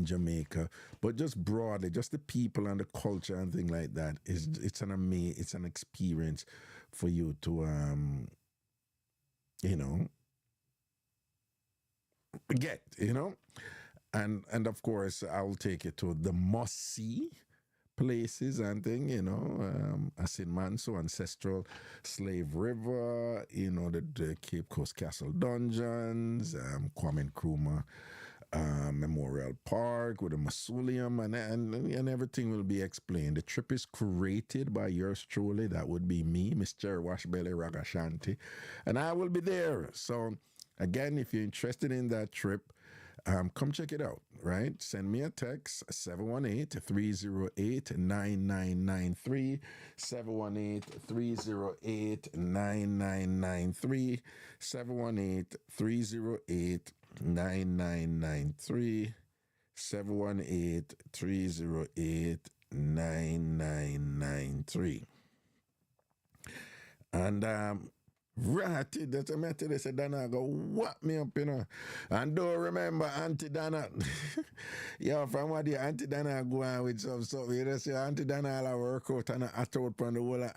Jamaica, but just broadly, just the people and the culture and thing like that it's an experience for you to you know get, you know. and of course, I'll take you to the must-see places and thing, Asin Manso, Ancestral Slave River, the Cape Coast Castle Dungeons, Kwame Nkrumah Memorial Park with a mausoleum, and everything will be explained. The trip is curated by yours truly. That would be me, Mr. Washbelly Ragashanti, and I will be there. So again, if you're interested in that trip, come check it out, right? Send me a text, 718-308-9993, 718-308-9993, 718-308-9993, 718-308-9993. And right, that's a matter. They said, Dana, go what me up, And don't remember Auntie Dana. Yeah, from what the Auntie Dana go on with some stuff. You know, say Auntie Dana all work out and at out on the whole.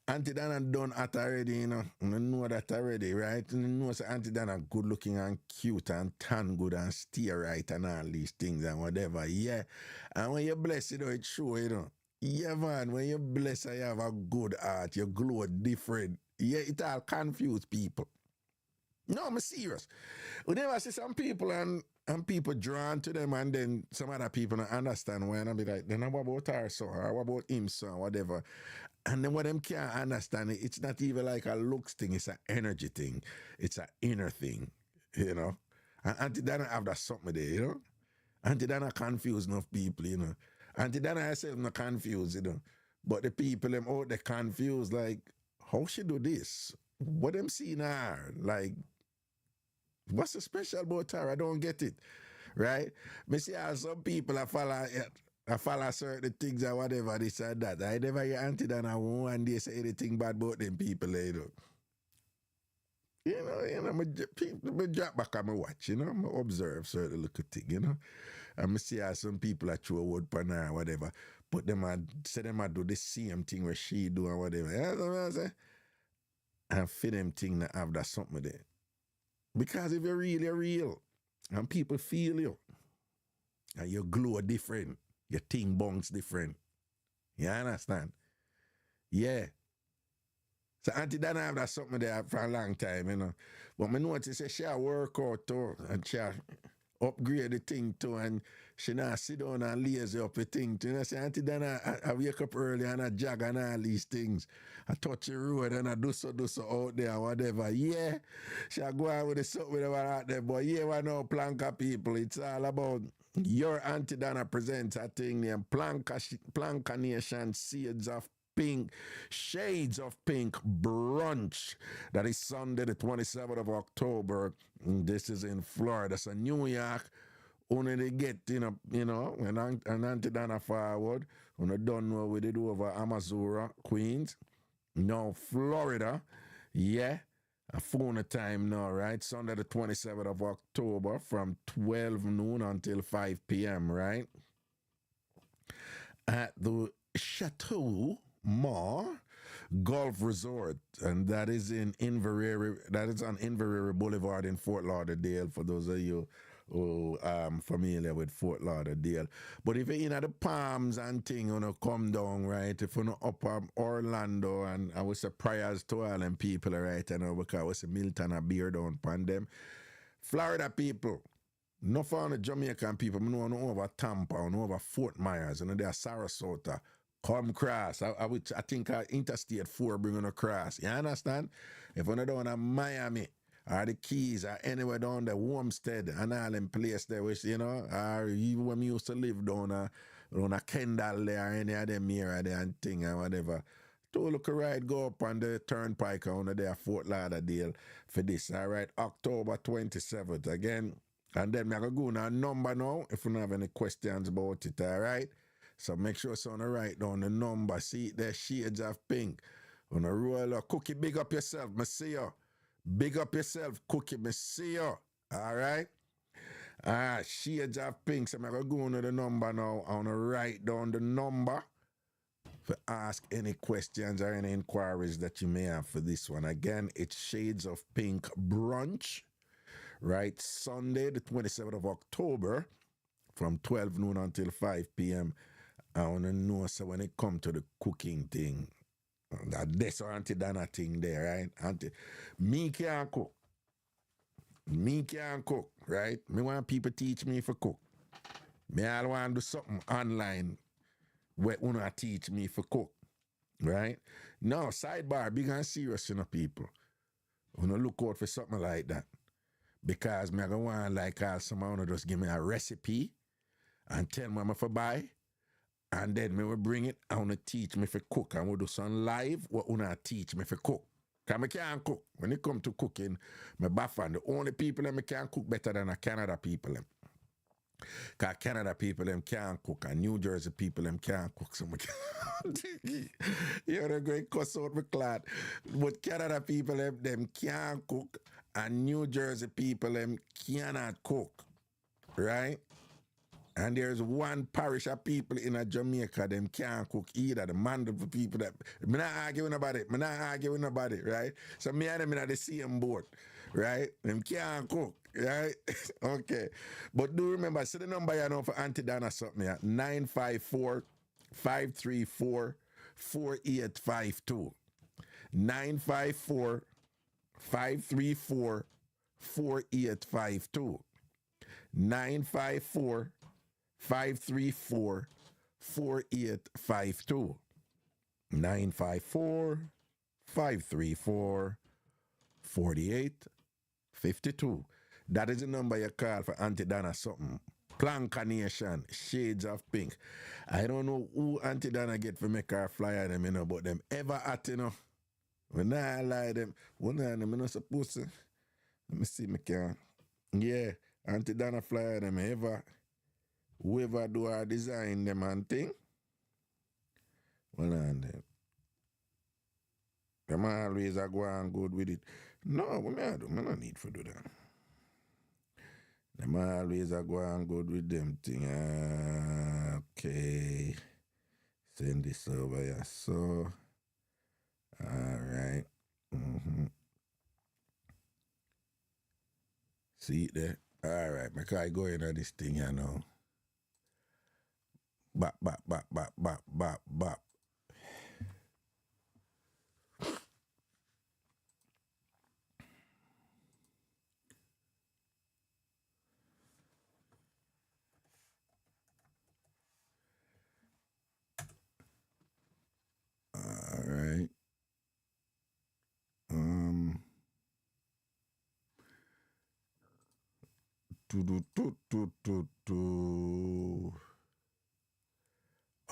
Auntie Dana done at already, You know that already, right? You know, say Auntie Dana good looking and cute and tan good and steer right and all these things and whatever. Yeah. And when you're blessed, it's true, Yeah, man, when you're blessed and you have a good heart, you glow different. Yeah, it all confuse people. No, I'm serious. We never see some people and people drawn to them, and then some other people don't understand when I be like, then what about her son or what about him son, whatever. And then what them can't understand, it's not even like a looks thing, it's an energy thing. It's an inner thing, And Auntie Dana have that something there, Auntie Dana confuse enough people, Auntie Dana herself not confused, But the people them out they confused, like, how she do this? What them seeing her? Like, what's so special about her? I don't get it. Right? Me see how some people I follow certain things or whatever, this and that. I never hear Auntie Dana one day say anything bad about them people, me drop back and me watch, me observe certain little thing, And me see how some people are throw a word pan her or whatever. But them say them do the same thing where she do and whatever. You know what I'm saying? And for them thing that have that something there. Because if you're real, and people feel you, and your glow different, your thing bounce different. You understand? Yeah. So Auntie Dana have that something there for a long time, But me notice that she work out too, and she upgrade the thing too, and she not sit down and lazy up the thing too. Say, Auntie Dana, I wake up early and I jog and all these things. I touch the road and I do so out there, whatever. Yeah, she go on with the something whatever out there, but yeah, we know Planka people. It's all about your Auntie Dana presents a thing named Planka Nation Shades of Pink Brunch. That is Sunday, the 27th of October. This is in Florida. So New York, only they get, when Auntie Dana forward, when they don't know what they do over Amazura, Queens. Now, Florida, yeah, a phone time now, right? Sunday, the 27th of October from 12 noon until 5 p.m., right? At the Chateau Mar Golf Resort, and that is in Inverary. That is on Inverary Boulevard in Fort Lauderdale. For those of you who familiar with Fort Lauderdale, but if you're in the Palms and thing, come down, right? If you're up Orlando, and I was prayers to all them people, right? Because I was Milton a beer down upon them. Florida people. No for the Jamaican people, I know over Tampa, I know over Fort Myers, they are Sarasota. Come cross. I think Interstate 4 bringing across. You understand? If you're down in Miami or the Keys or anywhere down the Homestead and all them place there, which, or even when we used to live down a Kendall there or any of them area there and thing or whatever. To look right, go up on the turnpike on there, Fort Lauderdale for this. All right, October 27th again. And then I'm going to go on a number now if you don't have any questions about it, all right? So make sure it's on the write down the number. See it there, Shades of Pink. On a roll of Cookie, big up yourself, me see you. Big up yourself, Cookie, me see you. All right? Shades of Pink. So I'm going to go on the number now. I want to write down the number to ask any questions or any inquiries that you may have for this one. Again, it's Shades of Pink Brunch. right? Sunday, the 27th of October, from 12 noon until 5 p.m. I want to know, so when it come to the cooking thing, that's Auntie Dana thing there, right? Me can't cook. Me can't cook, right? Me want people teach me for cook. Me all want to do something online where una teach me for cook, right? No, sidebar, big and serious, people. Una look out for something like that. Because me I go want like someone just give me a recipe and tell me I'm for buy. And then me will bring it and wanna teach me for cook. And we'll do some live what una teach me for cook. Because I can't cook. When it come to cooking, me baffan. The only people that me can cook better than a Canada people. Because Canada people them can't cook. And New Jersey people them can't cook. So me can't. You're going to cuss out my clot. But Canada people them can't cook. And New Jersey people them cannot cook. Right? And there's one parish of people in a Jamaica, them can't cook either. The Mandeville people that, I'm not arguing about it. I'm not arguing about it, right? So me and them in the same boat, right? Them can't cook, right? Okay. But do remember, see the number you know for Auntie Dana something, yeah? 954-534-4852. 954-534-4852. 954-534-4852. 954-534-4852. That is the number you call for Auntie Dana something. Planka Nation, Shades of Pink. I don't know who Auntie Dana get for make her flyer them, but them ever at, When I lie them, one of them, I'm not supposed to. Let me see, me can. Yeah, Auntie Dana flyer them ever. Whoever do our design them and thing. Well, and them always are go on good with it. No, what me I do? Me no need for do that. Them always are go on good with them thing. Okay. Send this over here. So, alright. See it there? Alright, because I go into this thing, Bop, bop, bop, bop, bop, bop, bop. Alright.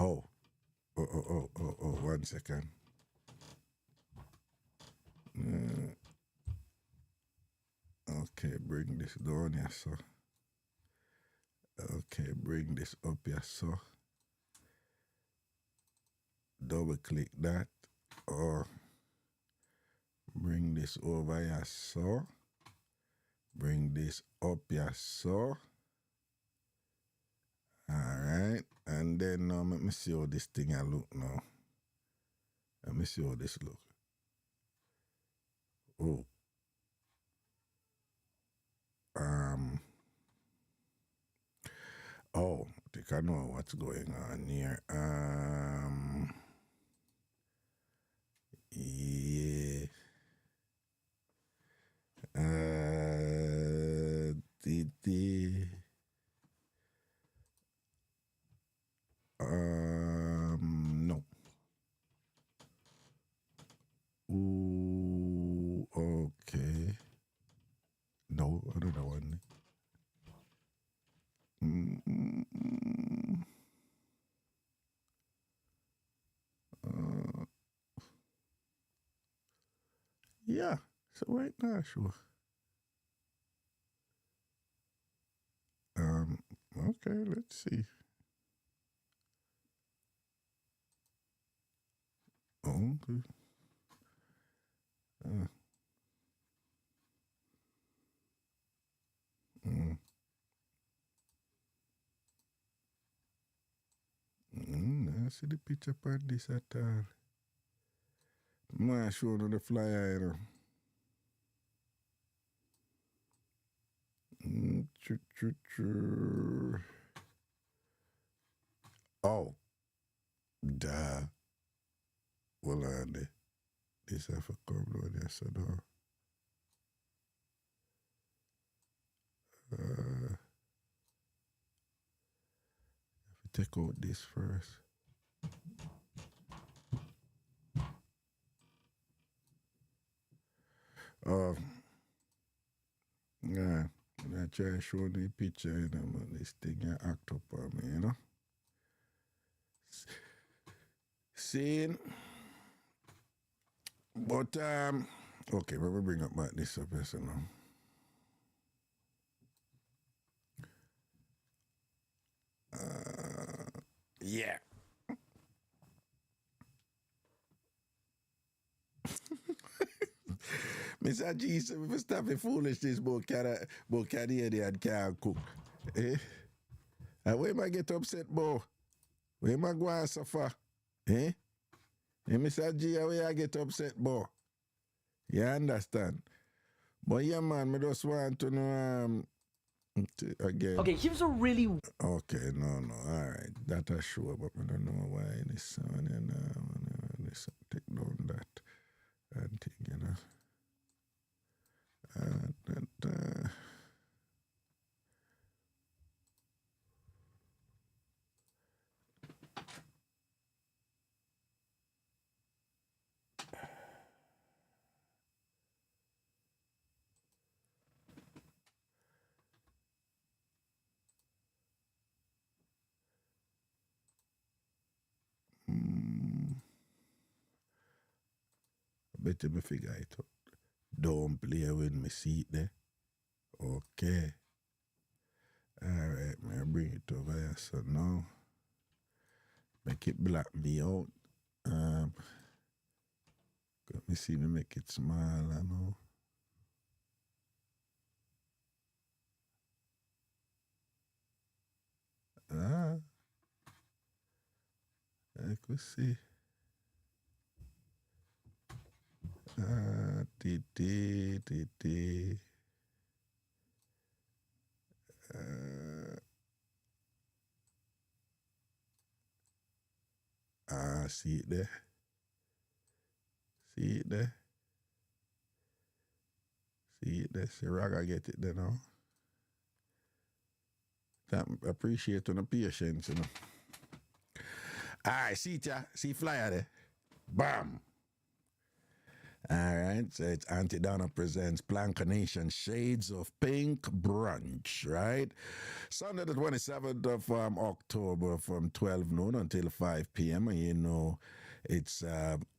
Oh, 1 second. Okay, bring this down here, so. Okay, bring this up here, so. Double click that. Or bring this over here, so. Bring this up here, so. Alright, and then let me see how this thing I look now. Let me see how this look. Oh. Oh, I think I know what's going on here. Yeah. No. Ooh, okay. No, another one. Yeah, so right now, sure. Okay, let's see. Okay. I see the picture part this at all. I'm showing on the flyer, Oh, duh. Well, this have a come down there, so no. Take out this first. Yeah, I try to show the picture, you know, but this thing you act up on me, you know. Seeing, but okay, let me bring up back this up here, so now. Yeah. Mr. G said, if you stop the foolishness about Canadian can't cook. Eh? And where am I get upset, boy? Where am I going to suffer? Eh? Eh, Mr. G, where I get upset, boy? You understand? But yeah, man, I just want to know again. Okay, here's a really Okay, no, all right. That I sure, but I don't know why this one and this take down that and thing, you know. I bet you me figure it out. Don't play with me seat there. Okay. Alright, man, bring it over here. So now, make it black me out. Let me see me make it smaller now. I could see. See it there. See it there. See it there. See, Raga get it there now. Appreciate the patience, you know. Alright, see it, ya. See flyer there. Bam. Alright, so it's Auntie Donna presents Planka Nation Shades of Pink Brunch, right? Sunday the 27th of October from 12 noon until 5 p.m. And you know, it's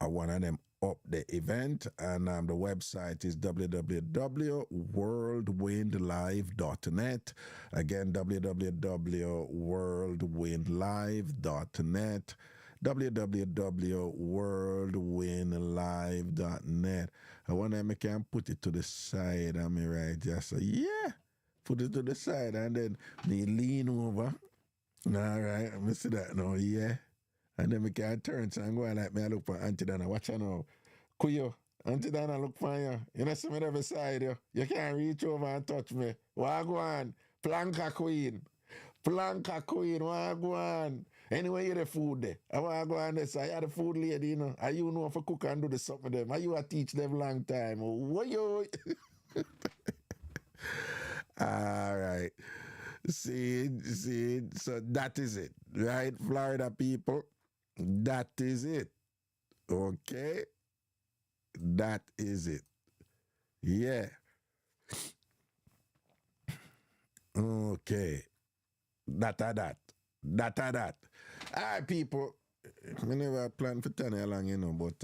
one of them up the event, and the website is www.worldwindlive.net. Again, www.worldwindlive.net. www.worldwindlive.net. I wonder if I can put it to the side of me right just so yeah, put it to the side and then me lean over. All right, I'm see that now, yeah. And then we can turn so I'm going like me I look for Auntie Dana. Watch her now. Kuyo, Auntie Dana look for you. You know see me every side you. You can't reach over and touch me. Wagwan, Planka Queen. Planka Queen, wagwan. Anyway, you the food there. I want to go on this. I had the food lady, you know. And you know if I cook and do the something with them. And you teach them long time. What you? All right. See, so that is it. Right, Florida people? That is it. Okay? That is it. Yeah. Okay. That. All right, people. I never planned for 10 years long, you know, but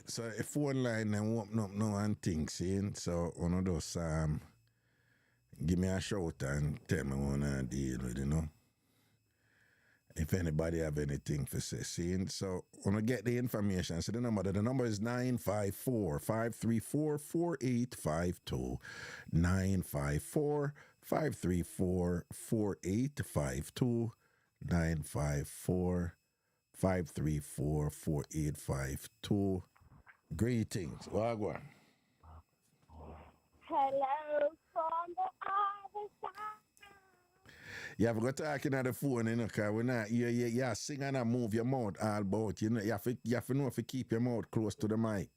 so a phone line and open up now and things, see? So one of those give me a shout and tell me what I deal with, you know. If anybody have anything for say, so when I get the information, so the number is 954-534-4852, 954-534-4852, 534-4852. Greetings. Wagwan. Hello from the other side. You have got talking on the phone, you know, because we're not, you sing and move your mouth all about, you know, you have to know if you keep your mouth close to the mic.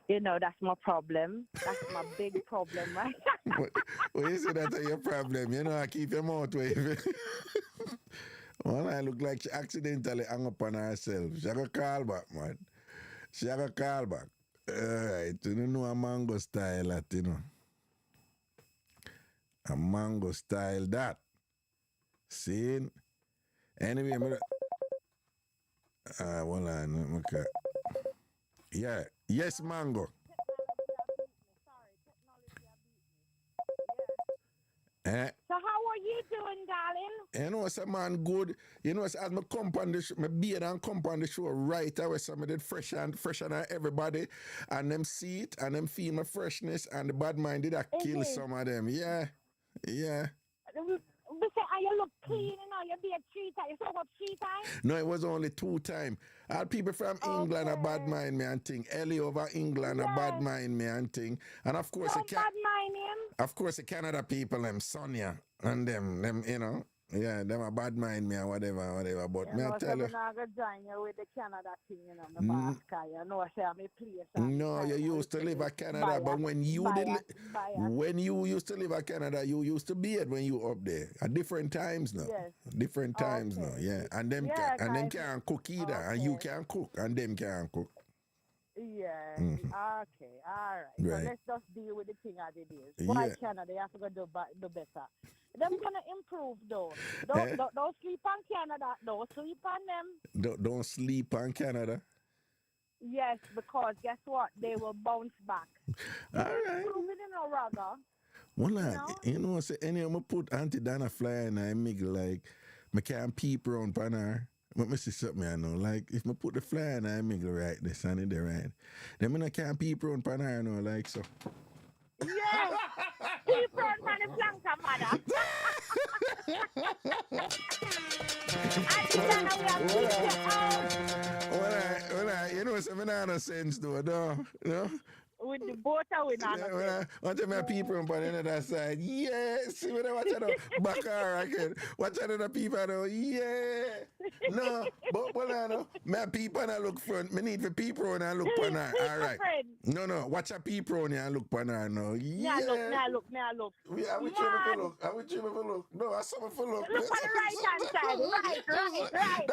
You know, that's my problem. That's my big problem, right? Well, you see that's your problem, you know, I keep your mouth away. Well, I look like she accidentally hung up on herself. She got a call back, man. She got a call back. All right, you know a mango style that, you know. A mango style that. See? Anyway, hold on. Okay. Yeah. Yes, mango. Eh? So how are you doing, darling? You know, some man good. You know, as I come on the show, my beard and come on the show right away. So I did fresh and everybody, and them see it and them feel my freshness, and the bad mind did kill some of them. Yeah. We say, and you look clean, you know, you be a 3 times. You saw up 3 times? No, it was only 2 times. All people from England a bad mind me and thing. Ellie over England a bad mind me and thing. And of course, Don't bad mind him. Of course, the Canada people, them Sonia and them, you know. Yeah, them a bad mind me or whatever. But me I tell you. I'm not going to join you with the Canada thing, you know, you know, say I'm a place. No, you used to live in Canada, but when you used to live in Canada, you used to be it when you up there. At different times now. Yes. Different times now, yeah. And them can't cook either, and you can't cook, and them can't cook. Yeah. Okay. All right. So let's just deal with the thing as it is. Why Canada? You have to go do better. Them gonna improve though. Don't sleep on Canada. Don't sleep on them. Don't sleep on Canada. Yes, because guess what? They will bounce back. All right. Improving in a Raga. Well, you know, say any of them put Auntie Dana fly and I make like I can't peep around pan her. But me see something I know. Like if I put the fly and I make it right, the sun in the right. Then I can't peep around pan her, no, like so. Yes. Peep around pan the flanker, mother. Well, you know, some no sense though, no? With the boat with watch my people on the other side. Yes, see when I watch it back her again. Watch other people though. Yeah. No, but no. My people and I look front. Me need for people and I look for her. All right. No. Watch a people and I look for her now. Yeah. Now look. Yeah, I wish you ever look. No, I saw for look. Look on the right hand side. Right.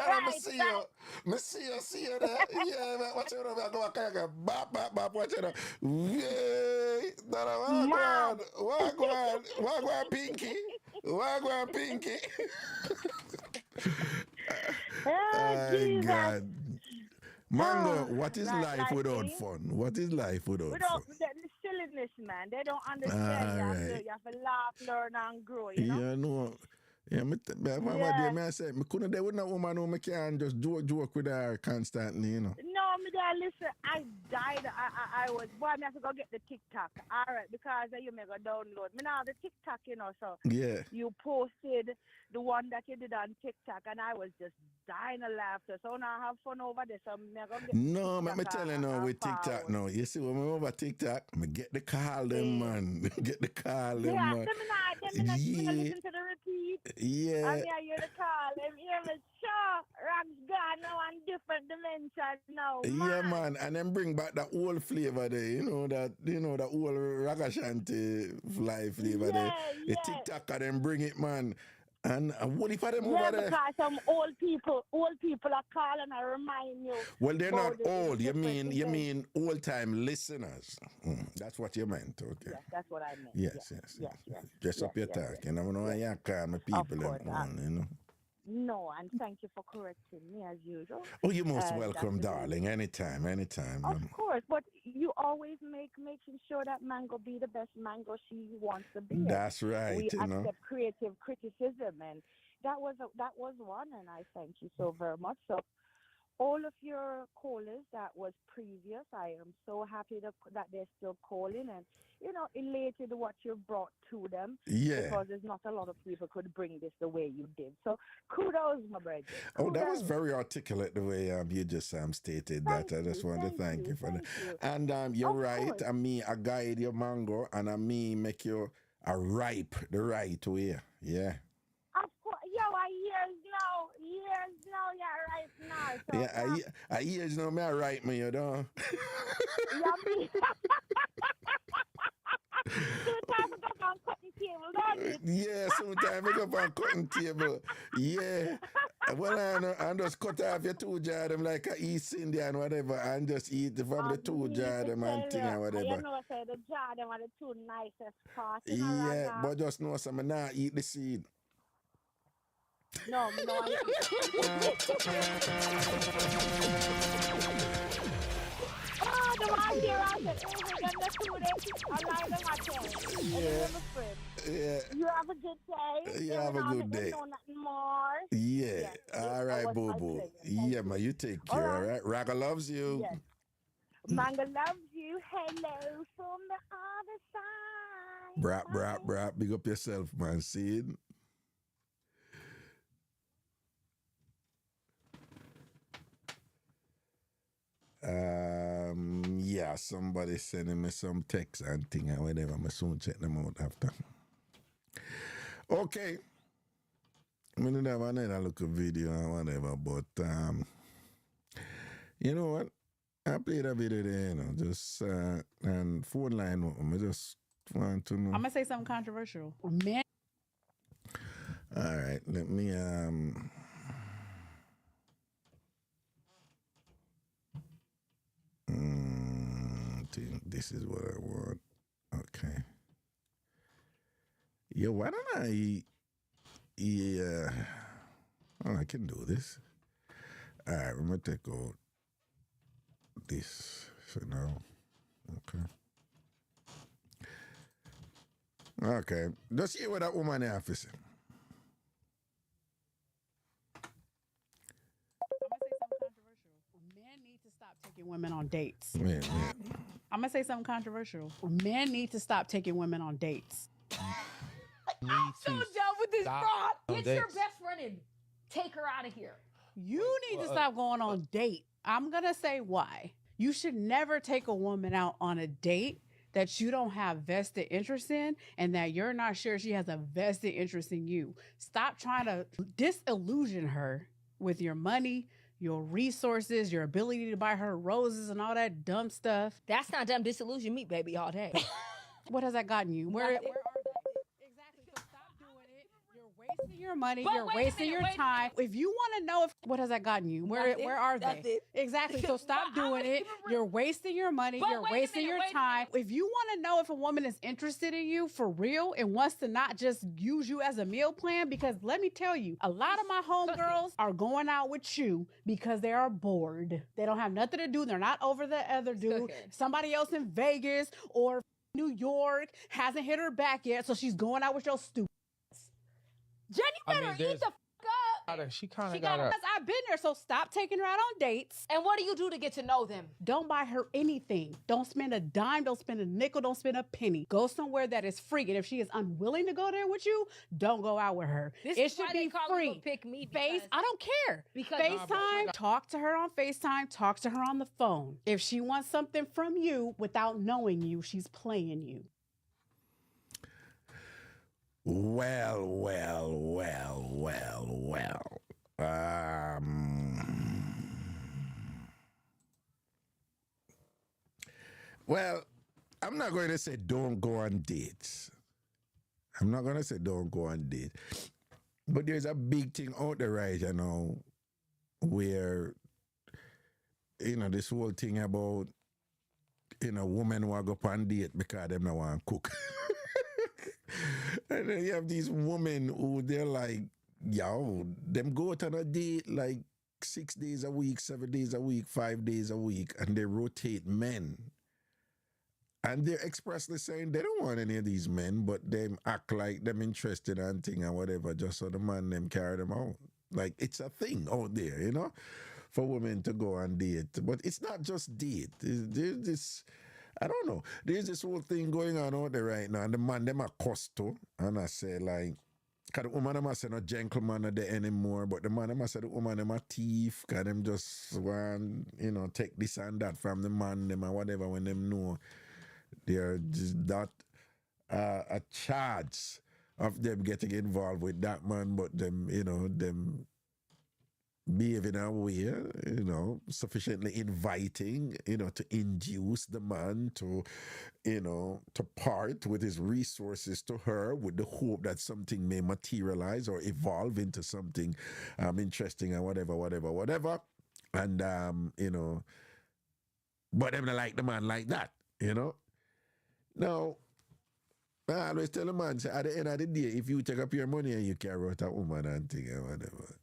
Me see you there. Yeah, watch it over. I go bop. Watch it. Yay! Wagwan Pinky. Oh, God. Mango, what is life without fun? What is life without fun? The silliness, man. They don't understand. You have to laugh, learn, and grow, you know? Yeah, no. Yeah, I said, me couldn't. There was no woman who me can just joke with her constantly, you know. No, me there. Listen, I died. I was boy. Me have to go get the TikTok. All right, because you may go download. Me now the TikTok, you know. So yeah, you posted the one that you did on TikTok, and I was just dying of laughter. So now I have fun over there. So me go get. No, me tell you now with TikTok now. You see when me over TikTok, me get the call them man. Get the call them man. Yeah, listen to the repeat. Yeah. I hear the call. Them hear me sure. Rags gone now on different dimensions now. Yeah, man. And then bring back that old flavor there. You know that old Ragashanti flavor there. The TikToker then bring it, man. And what if I them over there? Because some old people are calling and remind you. Well, they're not old. You mean old time listeners. That's what you meant, okay? Yes, that's what I meant. Yes. Dress up your talk. You know, I call my people you know. No, and thank you for correcting me as usual. Oh, you're most welcome, darling. Anytime. Of course, but you always making sure that Mango be the best Mango she wants to be. That's right. We accept creative criticism, and that was one, and I thank you so very much. So all of your callers that was previous. I am so happy that they're still calling and, elated what you brought to them. Yeah. Because there's not a lot of people could bring this the way you did. So kudos, my brother. Oh, that was very articulate the way you just stated that. I just want to thank you for that. And you're right. I mean, I guide your mango and I mean make you ripe the right way. Yeah. Of course. Yo, years now, yeah, right now. So, yeah, I years now, me I right me, you know. Yeah, me. Sometimes I go on cutting table, don't you? Yeah, sometimes I go on cutting table. Yeah. Well, I just cut off your two jar them like a East Indian whatever and just eat from the two jar them and thing and whatever. You know, say the jar them are the two nicest parts. Yeah, but just know some I not eat the seed. No, I oh, the one here I said, Yeah. You have a good day. You have a good day. Know nothing more. Yeah. All right, boo boo. Yeah, man, you take care, all right? Raga loves you. Yes. Manga loves you. Hello from the other side. Brap. Big up yourself, man. See it? Yeah, somebody sending me some text and thing and whatever. I'm soon check them out after. Okay. I'm gonna have another look at video and whatever, but you know what? I played a video there, just and phone line with them. I just want to know. I'm gonna say something controversial. Man. All right, let me think this is what I want. Okay. Yeah, why don't I? Yeah. Oh, I can do this. All right, I'm gonna take out this for now. Okay. Just hear what that woman have to say. Men need to stop taking women on dates. Yeah. I'm gonna say something controversial. Men need to stop taking women on dates. I'm so done with this fraud. Get your best friend and take her out of here. You need to stop going on date. I'm gonna say why. You should never take a woman out on a date that you don't have vested interest in and that you're not sure she has a vested interest in you. Stop trying to disillusion her with your money, your resources, your ability to buy her roses and all that dumb stuff. That's not dumb. Disillusion me, baby, all day. What has that gotten you? Where are they? Exactly. So stop doing it. You're wasting your money. You're wasting your time. If you want to know what has that gotten you? Where are they? Exactly. So stop doing it. You're wasting your money. You're wasting your time. If you want to know if a woman is interested in you for real and wants to not just use you as a meal plan, because let me tell you, a lot of my homegirls are going out with you because they are bored. They don't have nothing to do. They're not over the other dude. Somebody else in Vegas or New York hasn't hit her back yet, so she's going out with your stupid. Jenny better eat the fuck up. She kind of got her. I've been there, so stop taking her out on dates. And what do you do to get to know them? Don't buy her anything. Don't spend a dime. Don't spend a nickel. Don't spend a penny. Go somewhere that is free. And if she is unwilling to go there with you, don't go out with her. It should be free. Pick me I don't care. Because FaceTime. Talk to her on FaceTime. Talk to her on the phone. If she wants something from you without knowing you, she's playing you. Well. Well, I'm not going to say don't go on dates. I'm not going to say don't go on dates. But there's a big thing out there right now where, this whole thing about, women who go on date because they don't want to cook. And then you have these women who they're like, them go out on a date like 6 days a week, 7 days a week, 5 days a week, and they rotate men. And they're expressly saying they don't want any of these men, but they act like them interested and thing and whatever, just so the man them carry them out. Like, it's a thing out there, for women to go and date. But it's not just date. There's this, I don't know. There's this whole thing going on out there right now, and the man them are costo, and I say like, cause the woman them say no gentleman are there anymore, but the man them say the woman them a thief, cause them just want, take this and that from the man them and whatever when them know they're just not a charge of them getting involved with that man, but them, them behave in a way, sufficiently inviting, to induce the man to, to part with his resources to her with the hope that something may materialize or evolve into something interesting and whatever. And, but them not like the man like that, Now, I always tell a man, say, at the end of the day, if you take up your money and you carry out a woman and thing and whatever,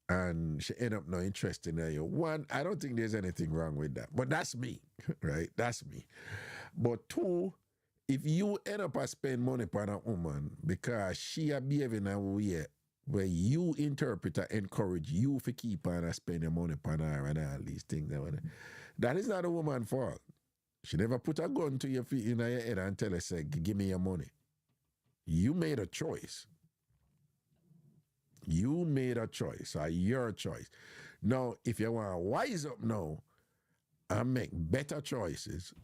and she end up not interested in you. One, I don't think there's anything wrong with that. But that's me, right? That's me. But two, if you end up spend money upon a woman because she a behaving a way where you interpret or encourage you to keep on and spend your money upon her and all these things, that is not a woman's fault. She never put a gun to your feet in your head and tell her, say, give me your money. You made a choice. You made a choice, or your choice. Now, if you want to wise up now and make better choices,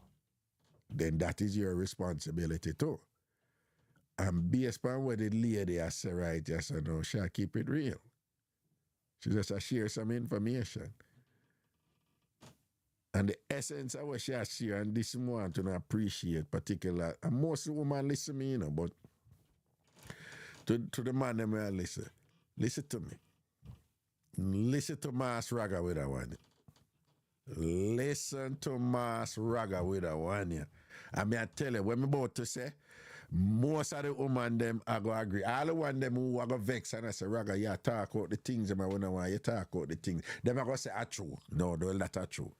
then that is your responsibility too. And based upon what the lady has said right, yes or no, she'll keep it real. She just share some information. And the essence of what she has shared, and this one to appreciate particular, and most women listen to me, but to the man them will listen. Listen to me. Listen to Mass Raga with a one. Listen to Mass Raga with a one. I mean, I tell you, what I'm about to say, most of the women them I go agree. All the one them who I go vex and I say, Raga, you talk about the things them I want you talk about the things. Them I go say, are true. No, that's not true.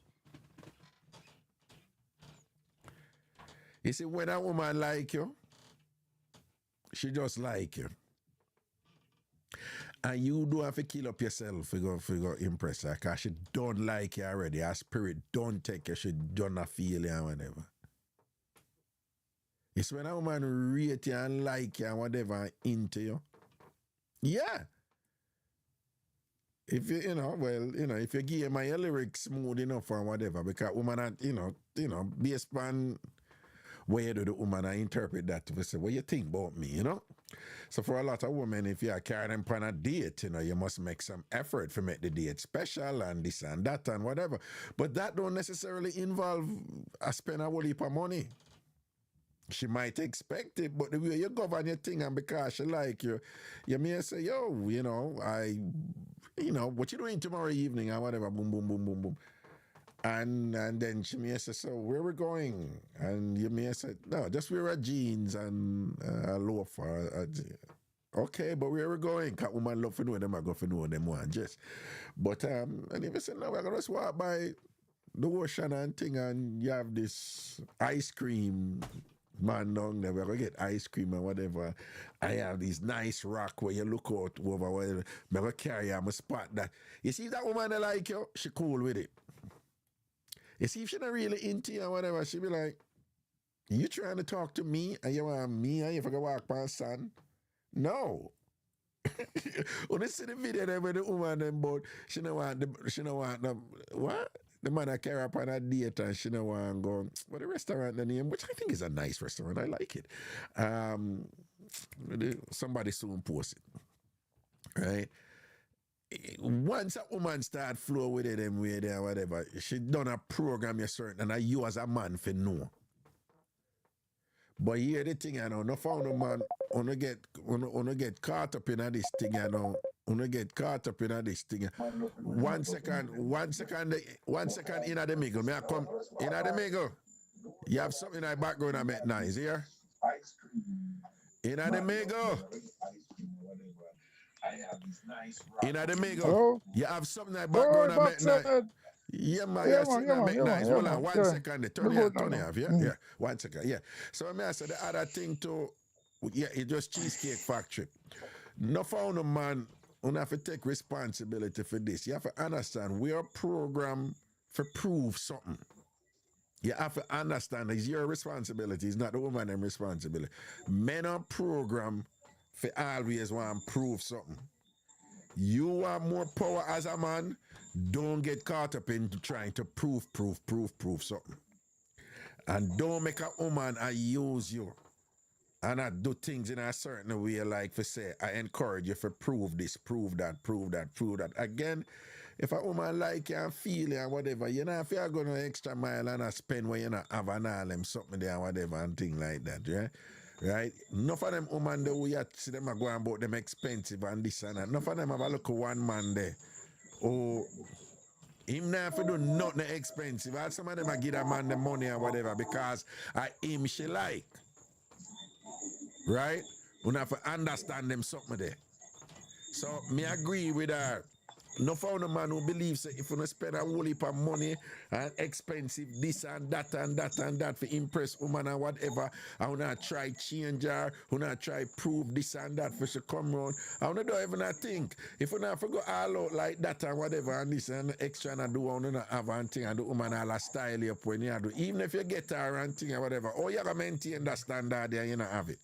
You see, when a woman like you, she just like you. And you don't have to kill up yourself to go impress her, because she don't like you already. Her spirit don't take you, she don't feel you and whatever. It's when a woman rate you and like you and whatever into you. Yeah. If you, if you give my lyrics smooth enough or whatever, because woman are, based on where you do the woman, I interpret that to say, what you think about me, So for a lot of women, if you are carrying them on a date, you must make some effort to make the date special and this and that and whatever. But that don't necessarily involve spend a whole heap of money. She might expect it, but the way you govern your thing and because she like you, you may say, yo, what you doing tomorrow evening or whatever, boom, boom, boom, boom, boom. And then she may say, so where we going? And you may say, no, just wear a jeans and a loafer. Okay, but where we going? Because woman love to know them, I go to know them one just. But, and if you say, no, we're going to just walk by the ocean and thing, and you have this ice cream man down there, we're going to get ice cream and whatever. I have this nice rock where you look out over, whatever. I'm going to carry her, I'm going to spot that. You see that woman that like you, she cool with it. You see, if she's not really into you or whatever, she be like, you trying to talk to me and you want me and you forgot walk past son? No. When you see the video there with the woman them both, she don't want the what? The man that carry up on a date and she don't want to go, well, the restaurant the name, which I think is a nice restaurant. I like it. Somebody soon post it. Right? Once a woman start flow with it them way there, whatever, she done a program you certain, and you as a man for know. But here the thing, no found a man, wanna get caught up in this thing, wanna get caught up in this thing. 1 second in the middle. May I come in the middle? You have something in the background that make noise here? In the middle. In the middle, you have something like background that make nice. Yeah, man, you see that make nice. Hold on, 1 second. Turn it off, yeah? Yeah, 1 second, yeah. So I say the other thing too, yeah, it just Cheesecake Factory. No found a man you have to take responsibility for this. You have to understand we are programmed to prove something. You have to understand it's your responsibility. It's not the woman's responsibility. Men are programmed for always want to prove something. You want more power as a man, don't get caught up in trying to prove something. And don't make a woman use you. And I do things in a certain way, like for say, I encourage you to prove this, prove that. Again, if a woman like you and feel you and whatever, you know, if you're going to extra mile and I spend where you not have an all something there and whatever and thing like that, yeah? Right? Enough of them women there, we see them are going about them expensive and this and that. Enough of them have a look at one man there. Oh, him not have to do nothing expensive. And some of them give a man the money and whatever because him she like. Right? We have to understand them something there. So, me agree with her. No found a man who believes that if you spend a whole heap of money and expensive this and that for impress woman and whatever, I will not try change her, I will not try prove this and that for she come round. I will not do even a think. If you not go all out like that and whatever and this and extra and do, I will not have and thing and the woman all style you up when you do. Even if you get her and thing and whatever, you have to maintain that standard there, you not have it.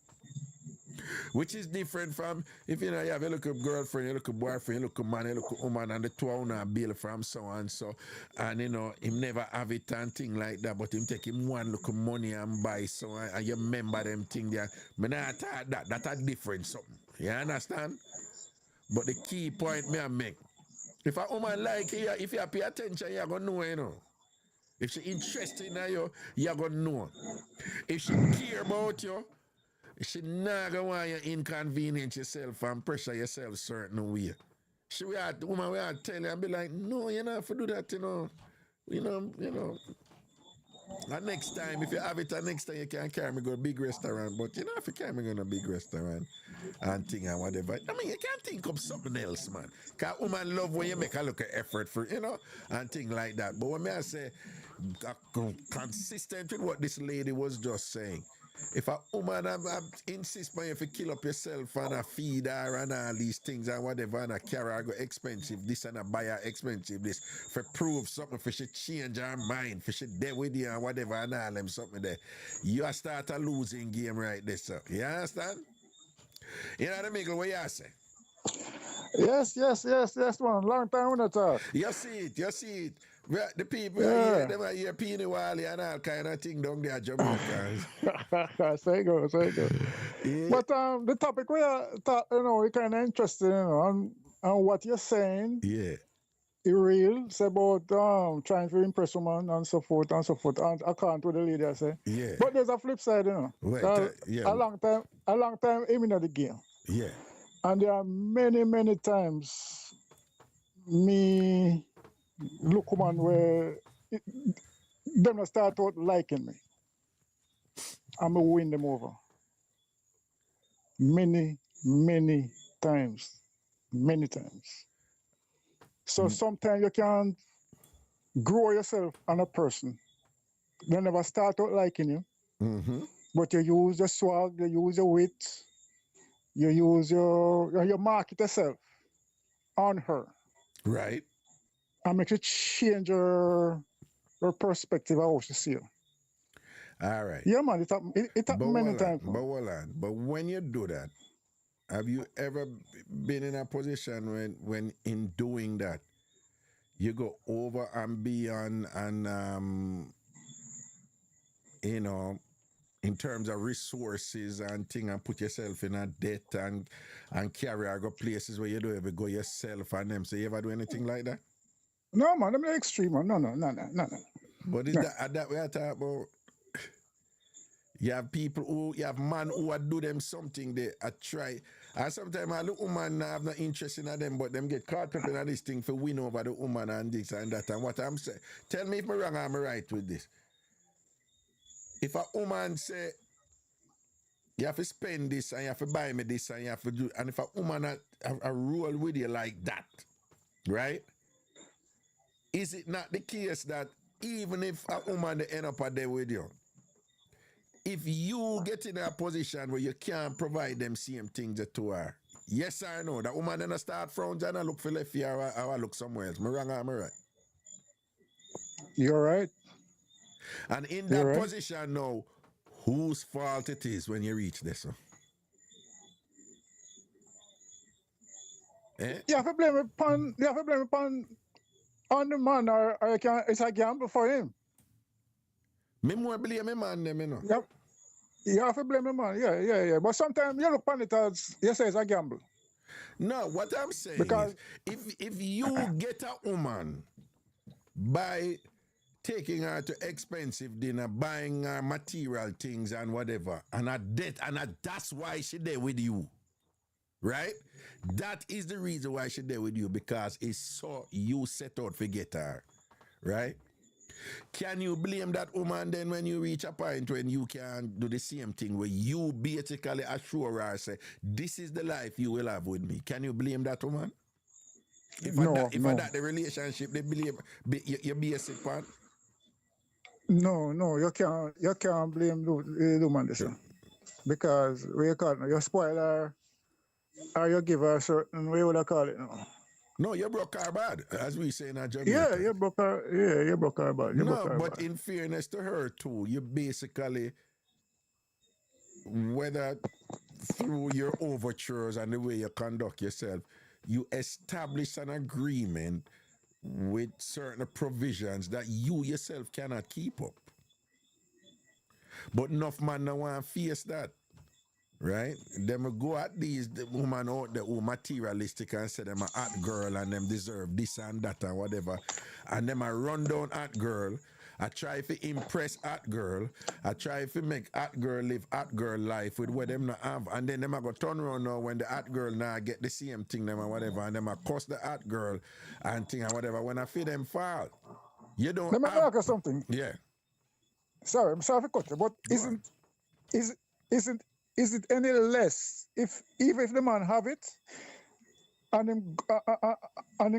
Which is different from if you know you have a little girlfriend, a little boyfriend, a little man, a little woman, and the two are bill from so and so, and you know him never have it and thing like that, but him take him one little money and buy so and you remember them thing there. But not that's a different something. You understand? But the key point me I make, if a woman like you, if you pay attention, you're gonna know, you know. If she interested in you, you're gonna know. If she care about you, she not gonna want you inconvenience yourself and pressure yourself certain way. She the woman will tell you and be like, no, you don't have to do that, you know. You know. And next time, if you have it, next time you can carry me go to a big restaurant, but you don't have to carry me go to a big restaurant and thing and whatever. I mean, you can't think of something else, man. Because woman love when you make a look of effort for, you know, and thing like that. But when I say, consistent with what this lady was just saying, if a woman insist on you to kill up yourself and feed her and all these things and whatever and carry her go expensive this and buy her expensive this for prove something for she change her mind for she dead with you and whatever and all them something there, you start a losing game right there, sir. You understand? You know what I mean? What you say? Yes, man. Long time we not talk. You see it. The people them are here Peony Wally and all kind of thing down there, Jamaicans. Say go. Yeah. But the topic we are we kind of interested, on what you're saying. Yeah. It's real. It's about trying to impress women and so forth. And according to the lady I say. Yeah. But there's a flip side, Wait, A long time I'm in the game. Yeah. And there are many times me look woman where them start out liking me. I'm gonna win them over. Many times. So sometimes you can grow yourself on a person. They never start out liking you. Mm-hmm. But you use your swag, you use your wit, you use your market yourself on her. Right. And make you change her perspective of how she see you. All right. Yeah, man, it happened many times. But hold on. But when you do that, have you ever been in a position when in doing that, you go over and beyond and in terms of resources and thing and put yourself in a debt and carry or go places where you don't ever go yourself and them. So you ever do anything like that? No, man, I'm extreme, man. No. But is that what I talk about? You have man who do them something they try. And sometimes I look woman have no interest in them, but them get caught up in this thing for win over the woman and this and that. And what I'm saying, tell me if I'm wrong or I'm right with this. If a woman say, you have to spend this and you have to buy me this and you have to do, and if a woman a roll with you like that, right? Is it not the case that even if a woman end up a day with you, if you get in a position where you can't provide them same things to her, Yes or no? That woman then start frowns and I look for left here or I look somewhere else. Me wrong or am I right? You're right. And in that position now, whose fault it is when you reach this? Eh? You have to blame it on the man, or it's a gamble for him. Me more blame the man them, you know. Yep. You have to blame the man, yeah. But sometimes you look upon it as, you say it's a gamble. No, what I'm saying is, if you get a woman by taking her to expensive dinner, buying her material things and whatever, and that's why she there with you, right? That is the reason why she there with you, because it's so you set out to get her, right? Can you blame that woman then when you reach a point when you can do the same thing where you basically assure her, say, this is the life you will have with me? Can you blame that woman? If that the relationship, they believe your basic part? No, you can't blame the woman this one. Because you spoil her or you give her a certain way, what I call it now. No, you broke her bad, as we say in our Jamaica. Yeah, you broke her bad. But in fairness to her too, you basically, whether through your overtures and the way you conduct yourself, you establish an agreement with certain provisions that you yourself cannot keep up. But enough man don't want to face that. Right? Them go at these women out there who materialistic and say them a hot girl and them deserve this and that and whatever. And them a run down hot girl. I try to impress hot girl. I try to make hot girl live hot girl life with what them not have. And then them a go turn around now when the hot girl now get the same thing them and whatever. And them a cuss the hot girl and thing and whatever. When I feel them fall, you don't Let me ask you something. Yeah. Sorry, I'm sorry for cutting, but is it any less even if the man have it and him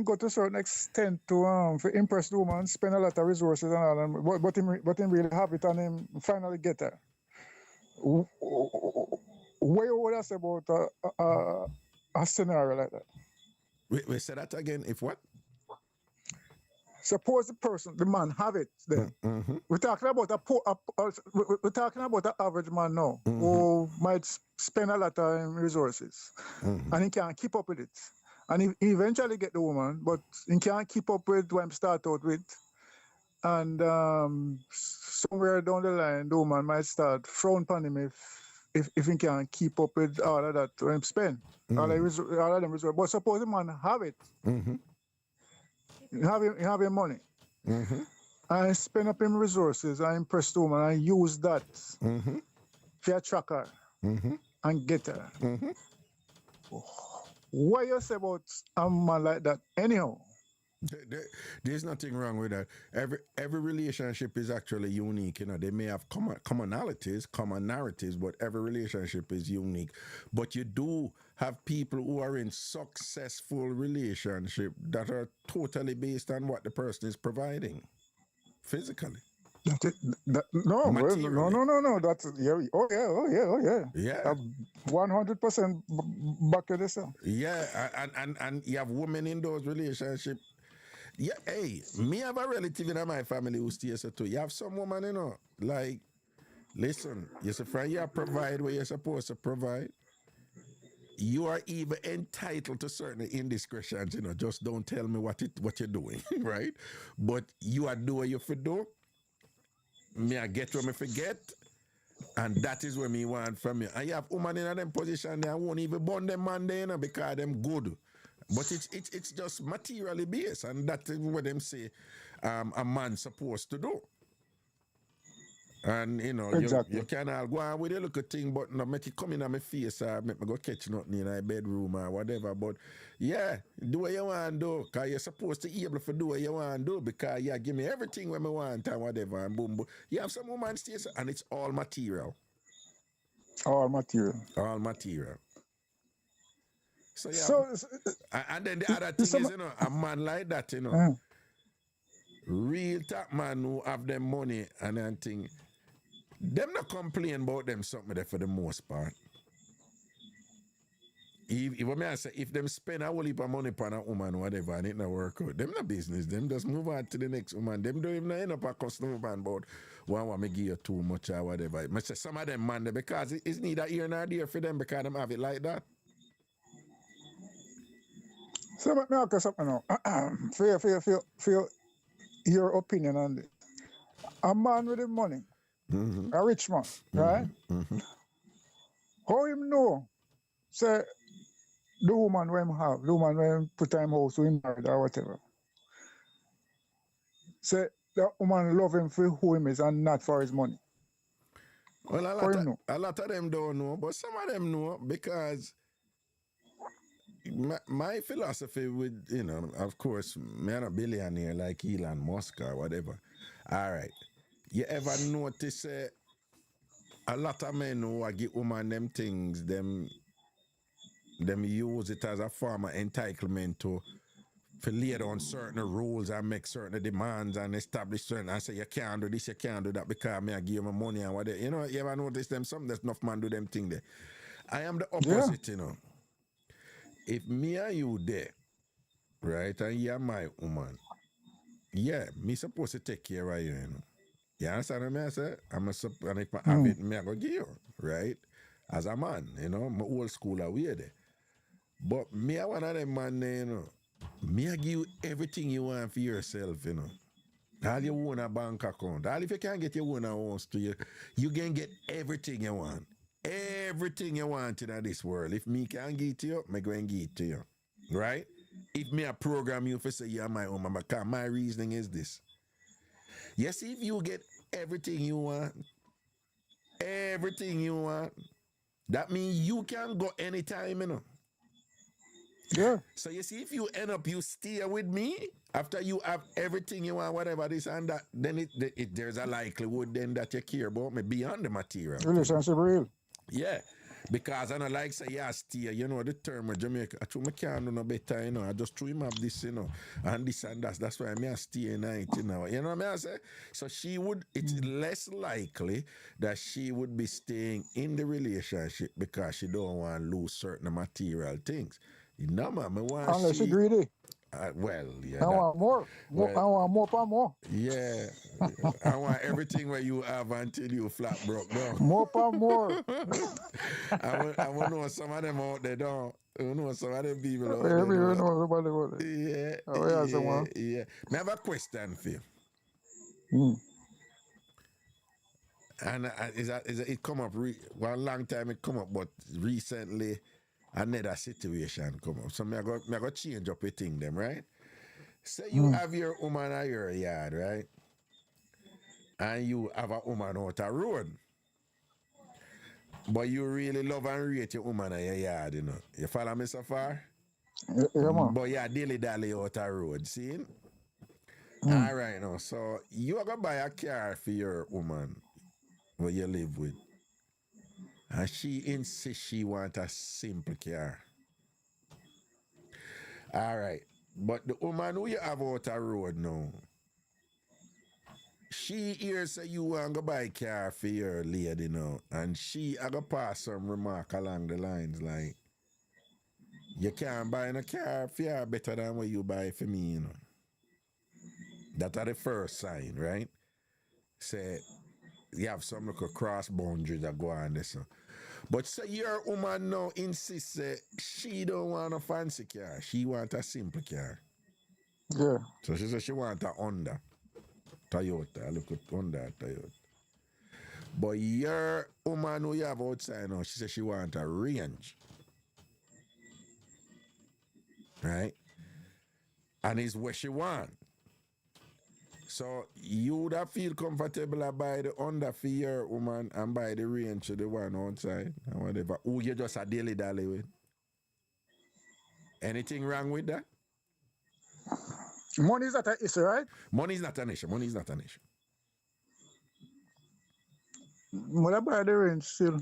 go to a certain extent to impress the woman, spend a lot of resources and all, but him really have it and him finally get her? What would I say about a scenario like that? We say that again. If what? Suppose the man have it then. Mm-hmm. We're talking about we're talking about the average man now, mm-hmm, who might spend a lot of resources, mm-hmm, and he can't keep up with it. And he eventually get the woman, but he can't keep up with what he start out with. And somewhere down the line, the woman might start frown upon him if he can't keep up with all of that when he spend, mm-hmm, all of them resources. But suppose the man have it. Mm-hmm. You have your money, mm-hmm, and spend up him resources and impress the woman and use that, mm-hmm, for attract her, mm-hmm, and get her. Mm-hmm. What you say about a man like that anyhow? There's nothing wrong with that. Every relationship is actually unique. You know, they may have commonalities, common narratives, but every relationship is unique. But you do have people who are in successful relationship that are totally based on what the person is providing physically. No. That's oh yeah. Yeah. 100% back to this. Yeah, and you have women in those relationships. Yeah, hey, me have a relative in my family who stays too. You have some woman, you know, like, listen, you're friend, you provide what you're supposed to provide. You are even entitled to certain indiscretions, you know, just don't tell me what you're doing, right? But you are doing your for do. Me I get what me forget, and that is what me want from you. And you have women in them position, they won't even burn them man there, you know, because them good. But it's just materially based, and that is what them say a man's supposed to do. And you know, exactly, you can all go on with a little thing, but no make it come in on my face or make me go catch nothing in my bedroom or whatever. But yeah, do what you want to do, because you're supposed to be able to do what you want to do, because you give me everything when I want and whatever, and boom, boom. You have some woman stays, and it's all material. All material. All material. So yeah, and then the other thing is, you know, a man like that, you know, real top man who have them money and everything, them not complain about them something there for the most part. if them spend a whole heap of money upon a woman or whatever and it not work out, them no business. Them just move on to the next woman. Them don't even end up a customer man about one want me give you too much or whatever. I say some of them man because it's neither here nor there for them because them have it like that. So let me ask you something now. For your opinion on this. A man with the money, a rich man, right? How him know? Say the woman when him have, the woman when him put time house to him married or whatever. Say that woman love him for who him is and not for his money. Well, a lot of them don't know, but some of them know because my philosophy with, of course, I'm a billionaire like Elon Musk or whatever. All right. You ever notice a lot of men who give woman them things, them use it as a form of entitlement to lay down certain rules and make certain demands and establish certain and say you can't do this, you can't do that because I give you my money and whatever. You ever notice them? Some there's enough man do them thing there. I am the opposite, If me and you there, right, and you're my woman, me supposed to take care of you, You understand what I say? And if I have it, I go give you, right? As a man, my old school are weird. But me, I one of them man, me I give you everything you want for yourself, All you own a bank account. All if you can't get your own house to you can get everything you want. Everything you want in this world. If me can't give it to you, I go and give it to you. Right? If me I program you for say you're my own, because my reasoning is this. Yes, if you get everything you want, that means you can go anytime, Yeah. So you see, if you end up, you stay with me, after you have everything you want, whatever this and that, then there's a likelihood then that you care about me beyond the material. Relationship real. Yeah. Because I don't like say, stay, the term of Jamaica, I can't do no better, I just threw him up this, and this and that. That's why I stay in night, You know what I say? So it's less likely that she would be staying in the relationship because she don't want to lose certain material things. Man, I want unless she greedy. Well, yeah. I want more. I want more for more. Yeah. I want everything where you have until you flat broke down. More for more. I want to know some of them out there, don't. I know some of them people out there. Everyone knows about it. Yeah. Oh, yeah. Yeah. I have a question for you. And it come up, one long time it come up, but recently another situation come up. So I go change up a thing them, right? Say you have your woman at your yard, right? And you have a woman out the road. But you really love and rate your woman at your yard, You follow me so far? Yeah, man. But you dilly-dally out the road, see? All right, now. So you are going to buy a car for your woman where you live with. And she insists she wants a simple car. All right. But the woman who you have out the road now, she hears say you want to buy a car for your lady now. And she going to pass some remark along the lines like, you can't buy a car for her better than what you buy for me, That's the first sign, right? Say, you have some little cross boundaries that go on this. But say your woman now insists she don't want a fancy car. She want a simple car. Yeah. So she says she want a Honda. Toyota. Look at Honda, Toyota. But your woman who you have outside now, she says she want a Range. Right? And it's what she want. So you would have feel comfortable to buy the Honda for your woman and buy the Range to the one outside and whatever. Who you just a dilly-dally with. Anything wrong with that? Money is not an issue, right? Money is not an issue. But I buy the Range still.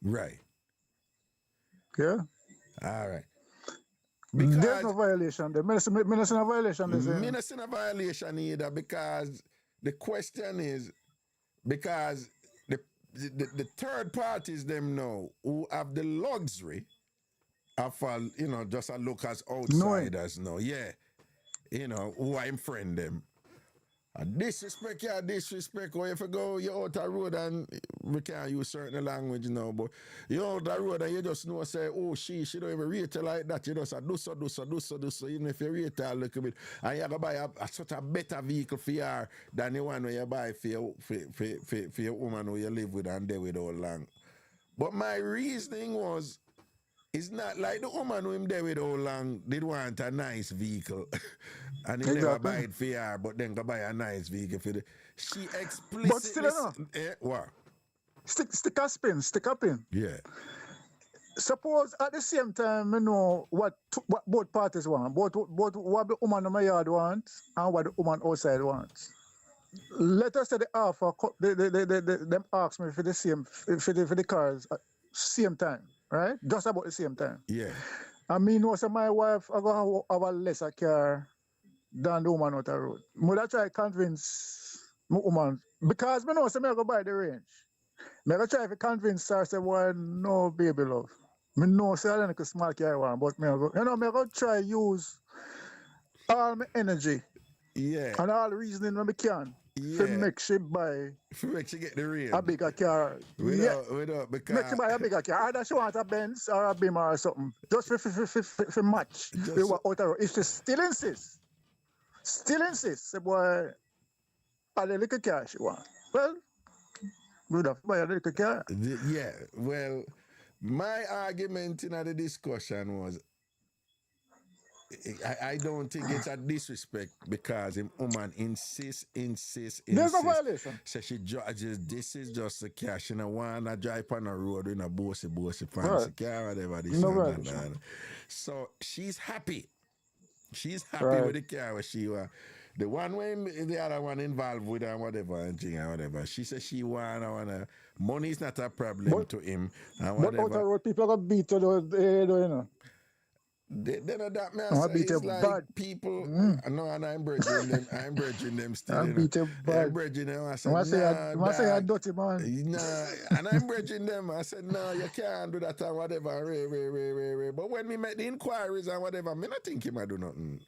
Right. Yeah. All right. Because there's no violation there. Medicine no violation. Medicine no violation either because the question is because the third parties them now who have the luxury you know, just a look as outsiders now. Yeah. You know, who I'm friend them. Disrespect, yeah, disrespect. Or if you go, you're out the road and we can't use certain language now, but you're out the road and you just know, say, oh, she don't even rate you like that. You just say, do so. Even if you rate her a little bit, and you're going to buy a such a better vehicle for her than the one where you buy for your woman who you live with and there with all long. But my reasoning was, it's not like the woman who him there with all long did want a nice vehicle and he never buy it for her, but then go buy a nice vehicle for the. She explicitly. But still, what? Stick a pin. Yeah. Suppose at the same time, you know what both parties want, both what the woman in my yard wants and what the woman outside wants. Let us say the offer, them ask me for the same for the cars at same time. Right? Just about the same time. Yeah. I mean, also my wife, I go have a lesser car than the woman out the road. I try to convince my woman, because I know so I go buy the range. I go try to convince her, say, well, no, baby love. I know say I don't know small car I want, but I go try to use all my energy. Yeah. And all the reasoning I can. To make she buy. To make she get the range. A bigger car. Without, because. Make she buy a bigger car. Either she want a Benz or a Beamer or something. Just for match. If she still insists, say, boy, a little car she want. Well, good enough. Buy a little car. Yeah. Well, my argument in the discussion was, I don't think it's a disrespect because him woman insists. There's a violation. So she judges this is just a car. She don't want to drive on the road in a bossy fancy car, whatever this and that. So she's happy. She's happy with the car where she was. The one way the other one involved with her whatever. She says she wanna money is not a problem to him. And but out the road people are going to beat you, you know. They know that man it's like bad. People no, and I'm bridging them still. I'm bridging them. I said, say a dirty man. Nah, and I'm bridging them. I said, no, you can't do that and whatever. But when we make the inquiries and whatever, me not think he might do nothing.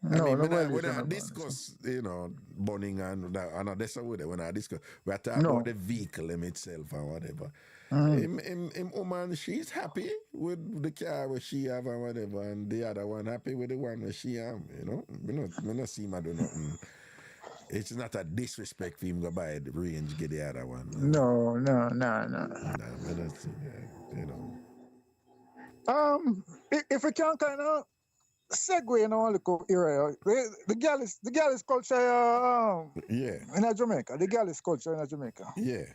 When I discuss, you know, burning and that's how when I discuss, we are talking about the vehicle itself and whatever. Woman, she's happy with the car where she have and whatever, and the other one happy with the one where she have, you know. We not see him do nothing. It's not a disrespect for him to buy the range, get the other one. No. You know. If we can kind of segue in our little area, the Gallus culture in Jamaica. The Gallus culture in Jamaica. Yeah.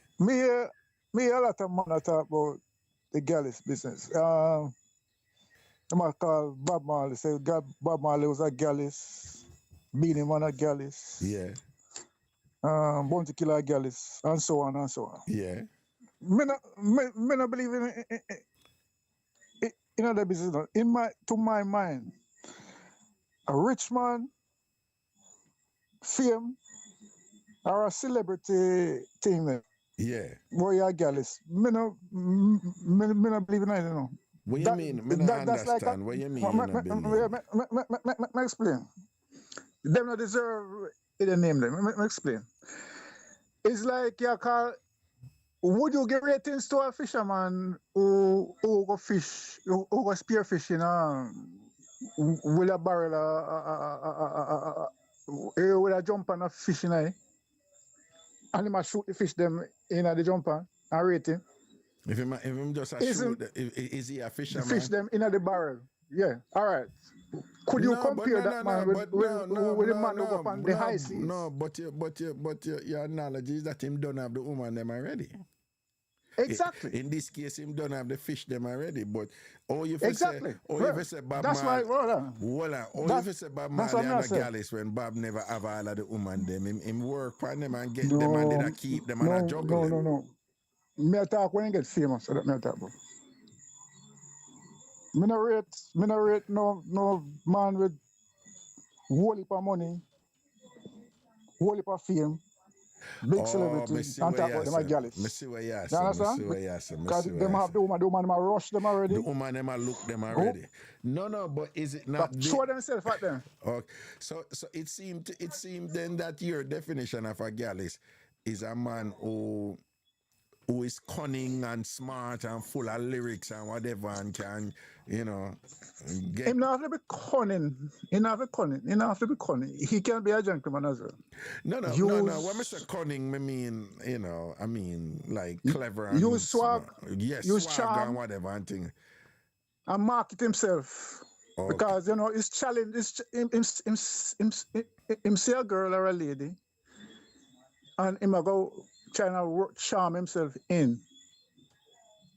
Me a lot of man talk about the Gallus business. I might call Bob Marley, say Bob Marley was a Gallus, Beanie Man a Gallus. Yeah. Bounty Killer a Gallus, and so on and so on. Yeah. Me not believe in other business. To my mind, a rich man, fame, or a celebrity thing. Yeah. Boy, you're Gallus. Me no believe in it, you know. What you mean? Me no understand. What you mean? Me explain. Them not deserve the name them. Me explain. It's like you call. Would you give ratings to a fisherman who go fish, who go spear fishing with a barrel, with a jump on a fish in it, and he must shoot the fish them in the jumper and rate him? If him just a shoot, is he a fisherman? Fish them in the barrel. Yeah. All right. Could you compare that man with the man who go up on the high seas? No, but your knowledge is that him don't have the woman them already. Exactly. In this case, him don't have the fish them already. But if you say Bob that's Marley, if you say Bob Marley and the Gallus when Bob never have all of the woman them, him work on them and get them and then keep them and juggle them. No. Me talk when you get famous, so that me talk about. Me no rate no man with whole heap of money, whole heap of fame, Big celebrities. And talk about them as gallus. Me see what you You understand? Because them have the woman them rush them already. The woman them look them already. No, but is it not? Show themselves at them. Okay. So it seemed then that your definition of a gallus is a man who is cunning and smart and full of lyrics and whatever and can, get... Him not have to be cunning. He not have to be cunning. He can be a gentleman as well. No. When I say cunning, I mean like clever and use swag. Yes, use swag charm and whatever and thing. And market himself. Okay. Because, his challenge is him see a girl or a lady and him go trying to charm himself in.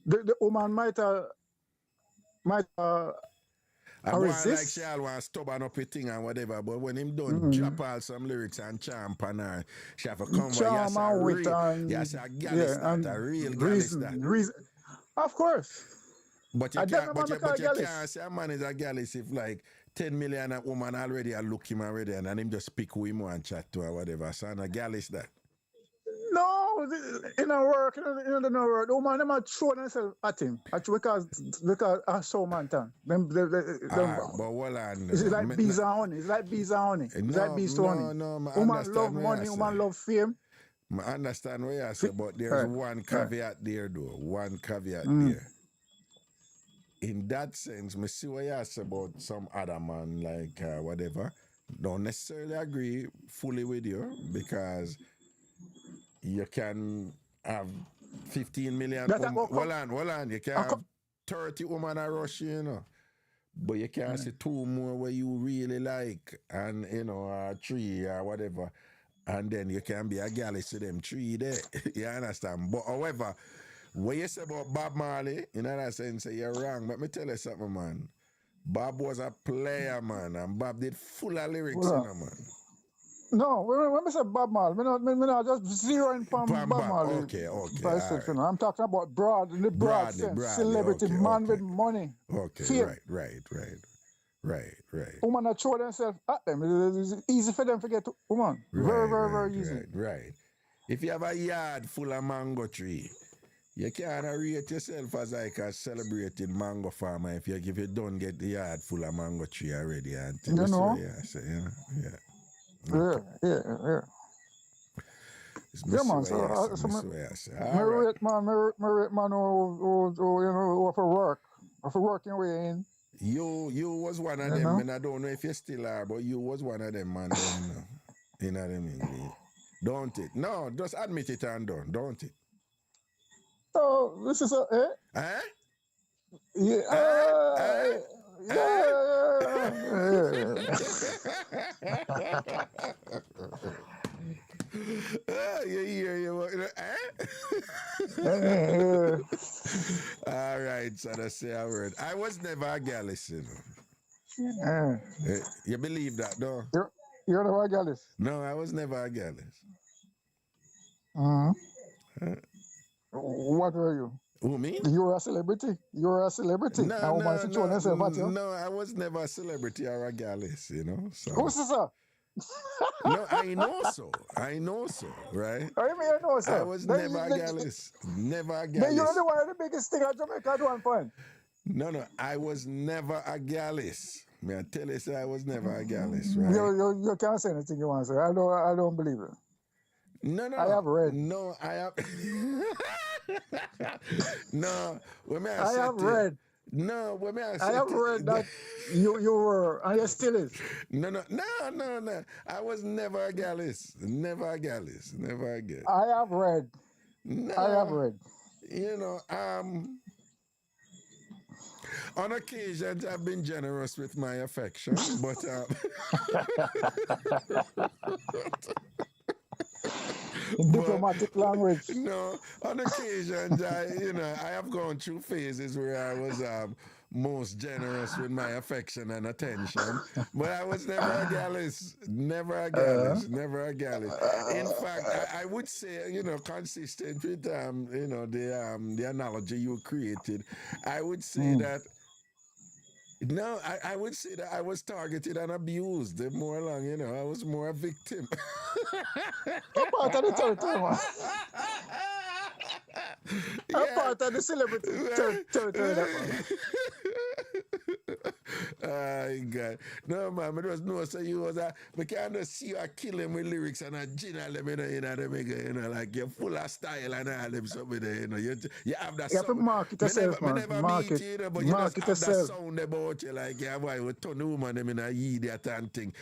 The woman might resist. Like she all want stubborn up a thing and whatever, but when him done drop all some lyrics and charm pan her, she have a come charm and wit and yes, a gallus a real gallus reason. Of course. But you can't say a man is a gallus if like 10 million a woman already a look him already and him just pick who him and chat to or whatever. So a gallus that. No, in our work, the woman them are throw themselves at him. Because I saw man time. But hold on. It's like bees and honey. It's like bees and honey. It's like bees to honey. Woman love money, woman love fame. I understand what you say, but there's one caveat there though. One caveat there. In that sense, I see what you say about some other man like whatever. Don't necessarily agree fully with you because you can have 15 million hold on. You can have 30 women a rush you, but you can't see 2 more where you really like and, or 3 or whatever. And then you can be a gallus to them 3 there. You understand? But however, what you say about Bob Marley, in that sense, you're wrong. But me tell you something, man. Bob was a player, man, and Bob did full of lyrics, man. No, when I say Bob Marley, me not just zeroing from Bob Marley. Okay. Right. I'm talking about broad sense. Celebrity, man with money. Okay, fame. Right. Women that throw themselves at them. It's easy for them to get to woman. Very easy. Right. If you have a yard full of mango tree, you can't rate yourself as like a celebrated mango farmer if you don't get the yard full of mango tree already. And Yeah. Yeah, man. I rate man who for working way in. You was one of them, and I don't know if you still are, but you was one of them, man. You know what I mean? Don't it? No, just admit it and don't it? Oh, this is All right, so let's say a word. I was never a gallus, You believe that, though? You're never a gallus? No, I was never a gallus. What were you? Who, me? You were a celebrity. No, I was never a celebrity or a gallus, So. Who's this, sir? No, I know so, right? What do you mean you know so? I was never a gallus. Never a gallus. You're the one of the biggest thing at Jamaica at one point. No, I was never a gallus. May I tell you, sir, I was never a gallus, right? You can't say anything you want to say. I don't believe it. No. I have read. No, I have. No, I have read. No, I have read that you were, and you still is. No. I was never a gallus. Never a gallus. I have read. No, I have read. On occasions, I've been generous with my affection, but diplomatic language. No, on occasions, I have gone through phases where I was most generous with my affection and attention, but I was never a gallus. Never a gallus. In fact, I would say, consistent with the analogy you created, I would say that No, I would say that I was targeted and abused. More along, I was more a victim. I'm part of the territory, man. I'm part of the celebrity territory, that man. Oh, God. No, man, I just know, so you was I can't just see you kill him with lyrics and a genial, like you're full of style and all them something there, you have that You have to sound. market yourself, man. Never Market, meet you, but you just market have that yourself. sound about you, like, yeah, boy, we turn the woman, them in a idiot and thing.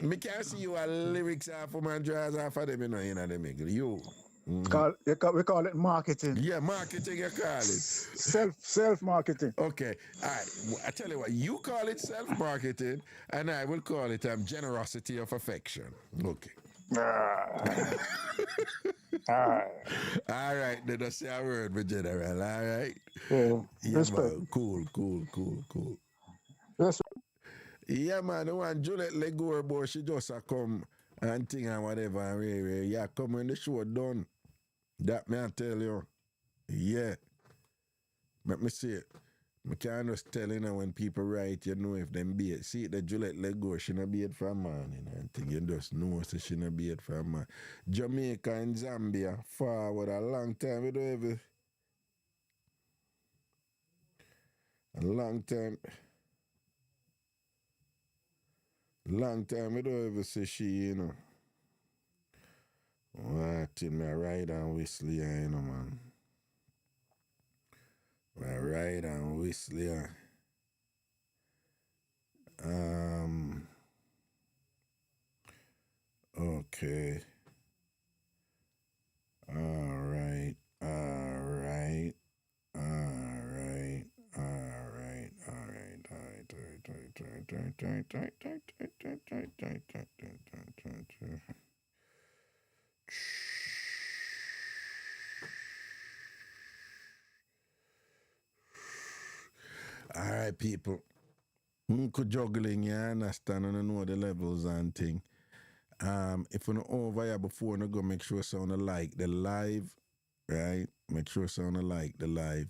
Me can't see you a lyrics off of man, draws off of them, them, you. Mm-hmm. We call it marketing. Yeah, marketing, you call it. Self-marketing. Okay, all right. I tell you what, you call it self-marketing, and I will call it generosity of affection. Okay. All right, then that's say a word for general, all right? Yeah, respect. Man. Cool. Yes. Yeah, man, the one Juliet Legore, boy, she just come and thing and whatever, and yeah, come when the show done. That me I tell you. Yeah. Let me see it. I can't just tell when people write, if them be it. See, the Juliet Legore, she not be it for a man, and thing, you just know so she not be it for a man. Jamaica and Zambia, forward a long time, we don't ever. A long time, we don't ever say she, What in me ride and whistle, man. I ride and whistle, Okay. All right. All right, people. Could juggling, you understand, and I know the levels and thing. If you're over here before you go, make sure sound like the live, right? Make sure sound like the live.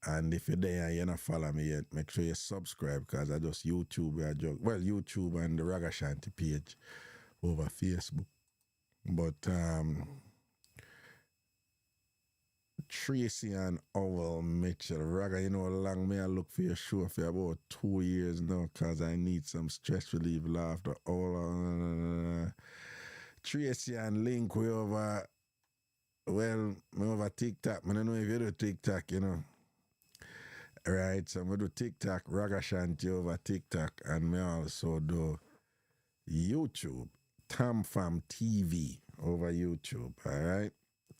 And if you're there and you're not follow me yet, make sure you subscribe, because I just YouTube YouTube and the Ragashanti page over Facebook. But Tracy and Owl Mitchell, Raga, how long may I look for your show for about 2 years now, because I need some stress relief laughter. Tracy and Link, we over, me over TikTok. I don't know if you do TikTok, Right, so I do TikTok, Ragashanti over TikTok, and me also do YouTube, TamFam TV over YouTube, all right?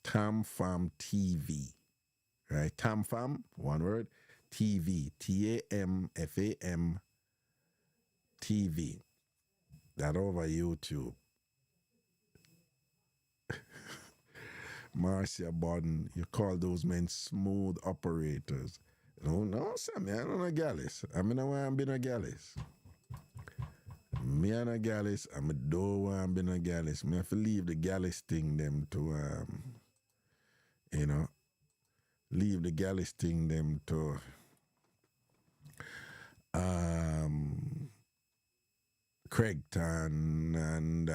TamFam TV, right? TamFam, one word, TV, TAMFAM TV, that over YouTube. Marcia Bodden, you call those men smooth operators. No, Sammy, I don't know Gallus. I mean, I want to be no Gallus. Me and a Gallus, I don't want to be no Gallus. Me have to leave the Gallus thing them to, leave the Gallus thing them to, Craigton and,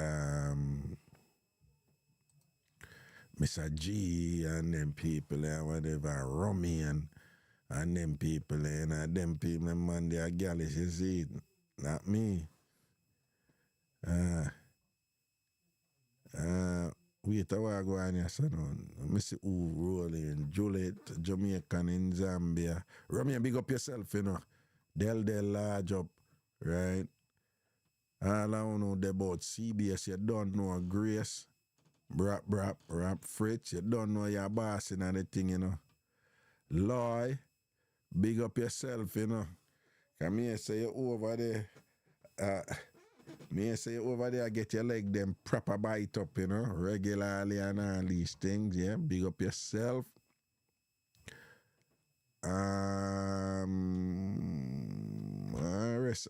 Mr. G and them people and whatever, Rummy and them people, them people, man, they are Gallus, you see, not me. Wait a while go on here, son. I see who rolling, Juliet, Jamaican in Zambia. Rummy, big up yourself, Del large up, right? All I know about CBS, you don't know Grace, BRAP, Fritz, you don't know your boss and the thing, Loy, big up yourself, Come here, say you over there. Me say you over there, get your leg them proper bite up, regularly and all these things, yeah. Big up yourself. Rest.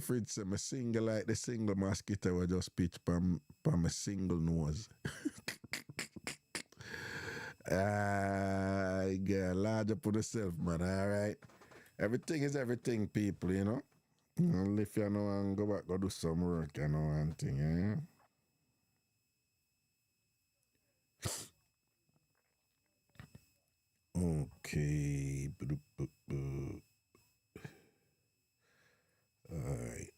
Fritz say me single like the single mosquito will just pitch from my single nose. my God. Large up on yourself, man. All right. Everything is everything, people, you know. Only if you know and go back, go do some work, you know, and thing, yeah. Okay. All right.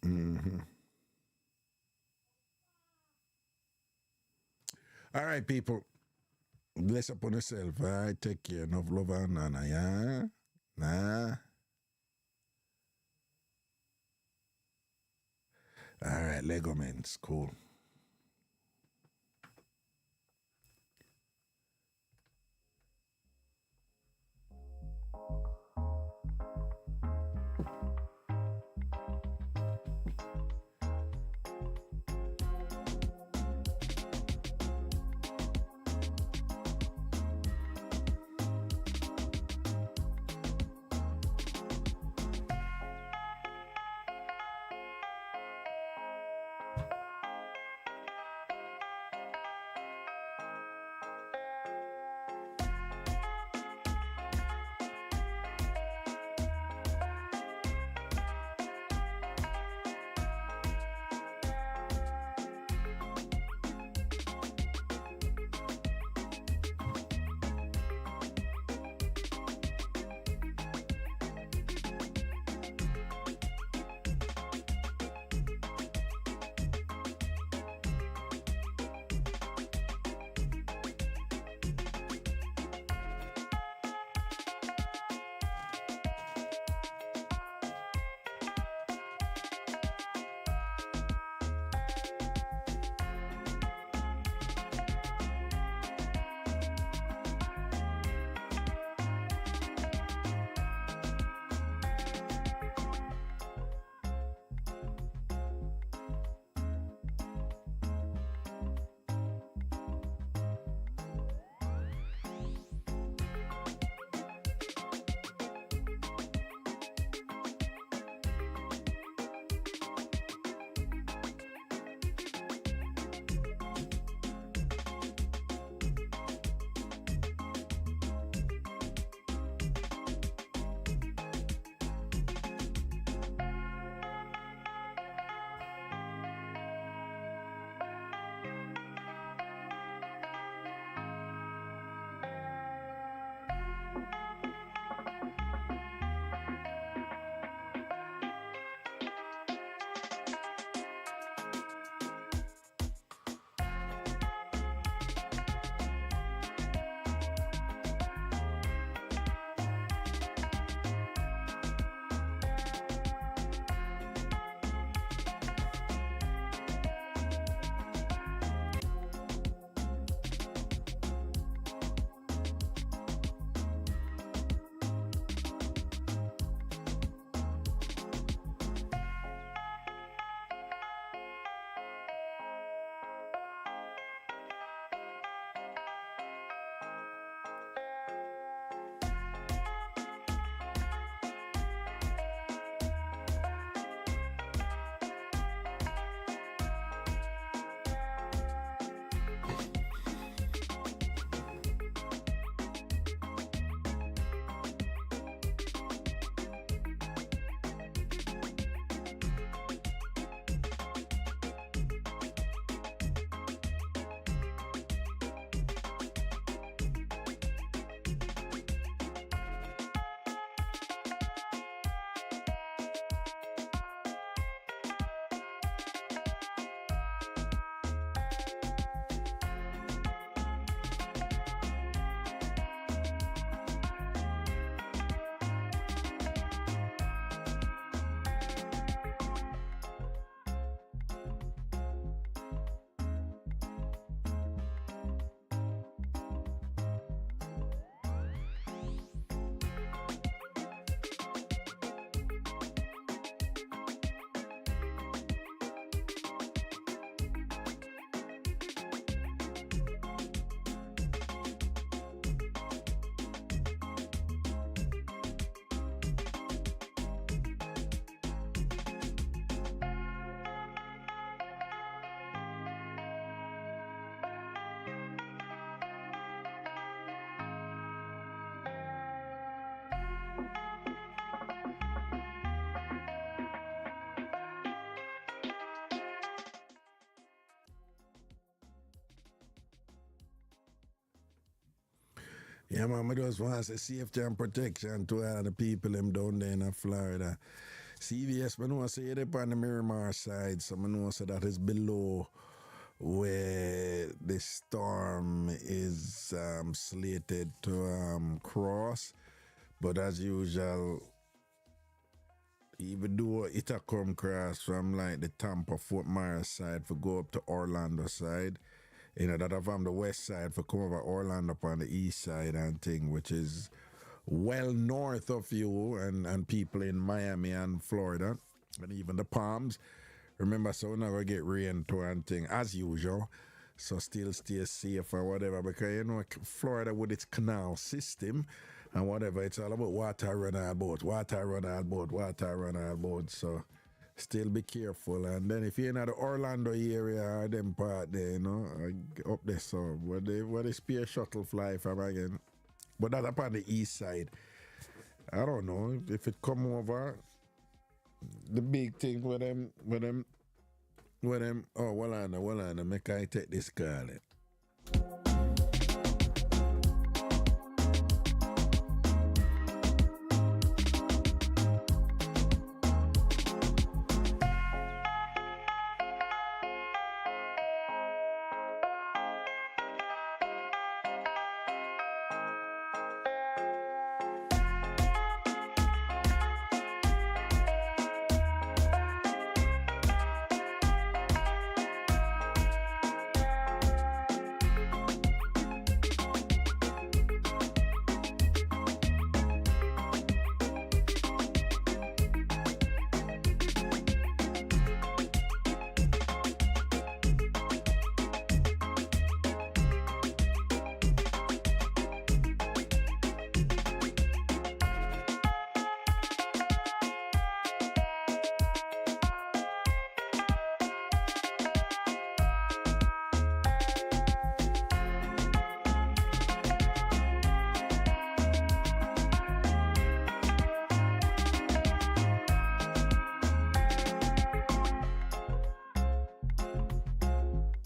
Mm-hmm. All right, people. Bless upon yourself. All right, take care. Enough love and nana, yeah? Nah. All right, Lego man. It's cool. Yeah, man, I just want to say safety and protection to all the people them down there in Florida. CVS, I know say it on the Miramar side, so I know say that is below where the storm is slated to cross. But as usual, even though it a come cross from like the Tampa Fort Myers side for go up to Orlando side, you know, that are from the west side for come over Orlando up on the east side and thing, which is well north of you and people in Miami and Florida and even the Palms. Remember, so we're not going to get rain to and thing as usual. So still stay safe or whatever, because you know, Florida with its canal system and whatever, it's all about water run all boat, water run all boat, water run all boat. So still be careful. And then if you're in the Orlando area or them part there, you know, up there, so where the Spear shuttle fly from again. But that's up on the east side. I don't know if it come over. The big thing with them, oh, well on, make I take this call.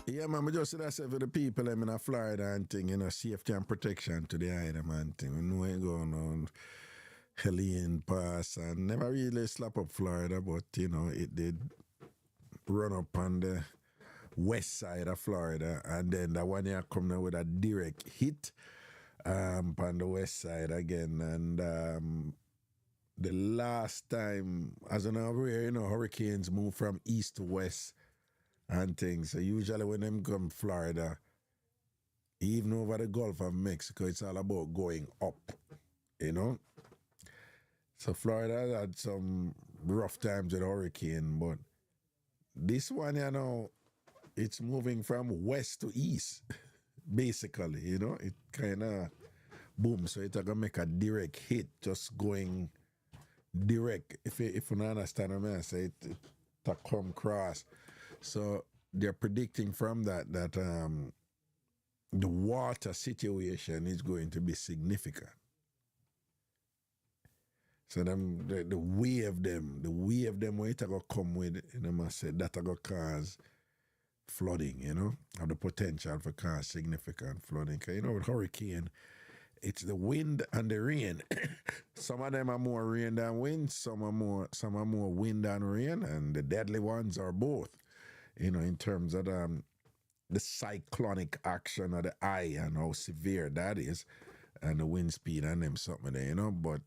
Yeah, man, I just say that for the people them in Florida and thing, you know, safety and protection to the item and thing. We know it going on Helene Pass and never really slap up Florida, but, you know, it did run up on the west side of Florida, and then that one year come now with a direct hit on the west side again. And the last time, as an aware, you know, hurricanes move from east to west and things. So usually when them come Florida, even over the Gulf of Mexico, it's all about going up, you know. So Florida had some rough times with hurricane, but this one, you know, it's moving from west to east, basically, you know. It kind of boom, so it's gonna make a direct hit, just going direct. If you don't understand what I say, it come cross. So they're predicting from that the water situation is going to be significant. So the wave them where it gonna come with, you know, I said that gonna cause flooding, you know, have the potential for cause significant flooding. Cause you know with hurricane, it's the wind and the rain. Some of them are more rain than wind, some are more wind than rain, and the deadly ones are both. You know, in terms of the cyclonic action of the eye and how severe that is, and the wind speed and them something there, you know. But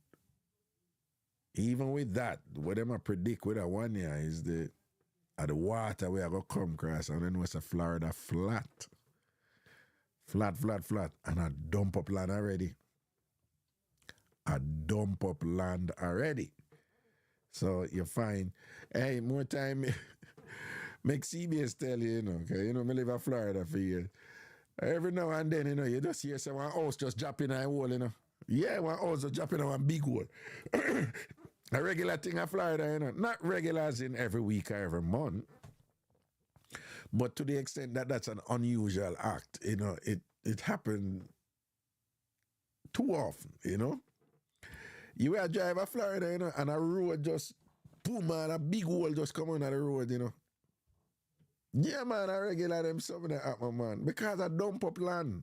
even with that, what them I predict with that one year is the water where I go come across, and then it's a Florida flat, and I dump up land already. So you find, hey, more time. Make CBS tell you, you know, because, you know, I live in Florida for years. Every now and then, you know, you just hear one house just dropping in a hole, you know. Yeah, one house just dropping in one big hole. A regular thing in Florida, you know. Not regular as in every week or every month. But to the extent that that's an unusual act, you know, it happened too often, you know. You will drive a Florida, you know, and a road just, boom, man, a big hole just come on the road, you know. Yeah, man, I regular them something that happen, man. Because I dump up land.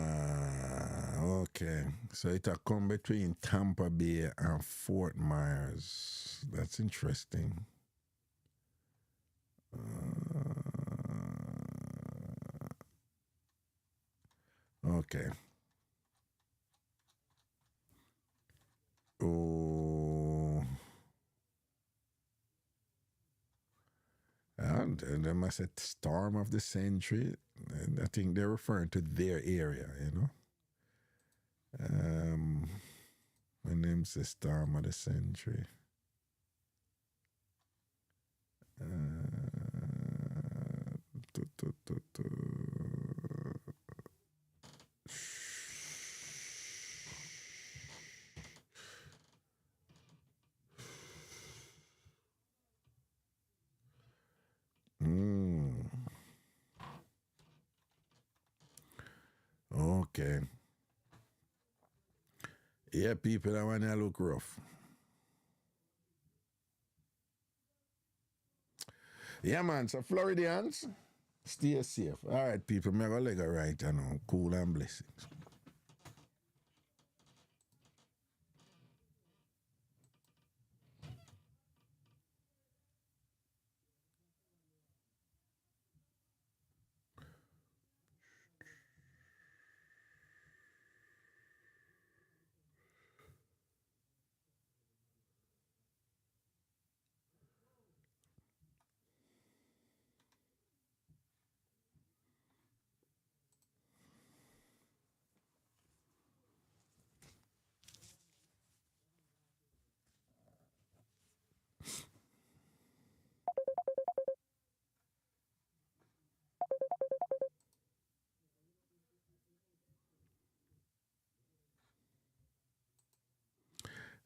Okay, so it'll come between Tampa Bay and Fort Myers. That's interesting. Okay. Oh. And they must say storm of the century. And I think they're referring to their area, you know. My name's the storm of the century. Okay. Yeah, people, that one look rough. Yeah, man, so Floridians, stay safe. All right, people, me go leg a right, you know, cool and blessings.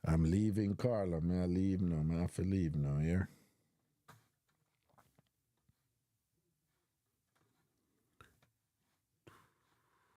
I'm leaving Carla. May I leave now? May I have to leave now, yeah?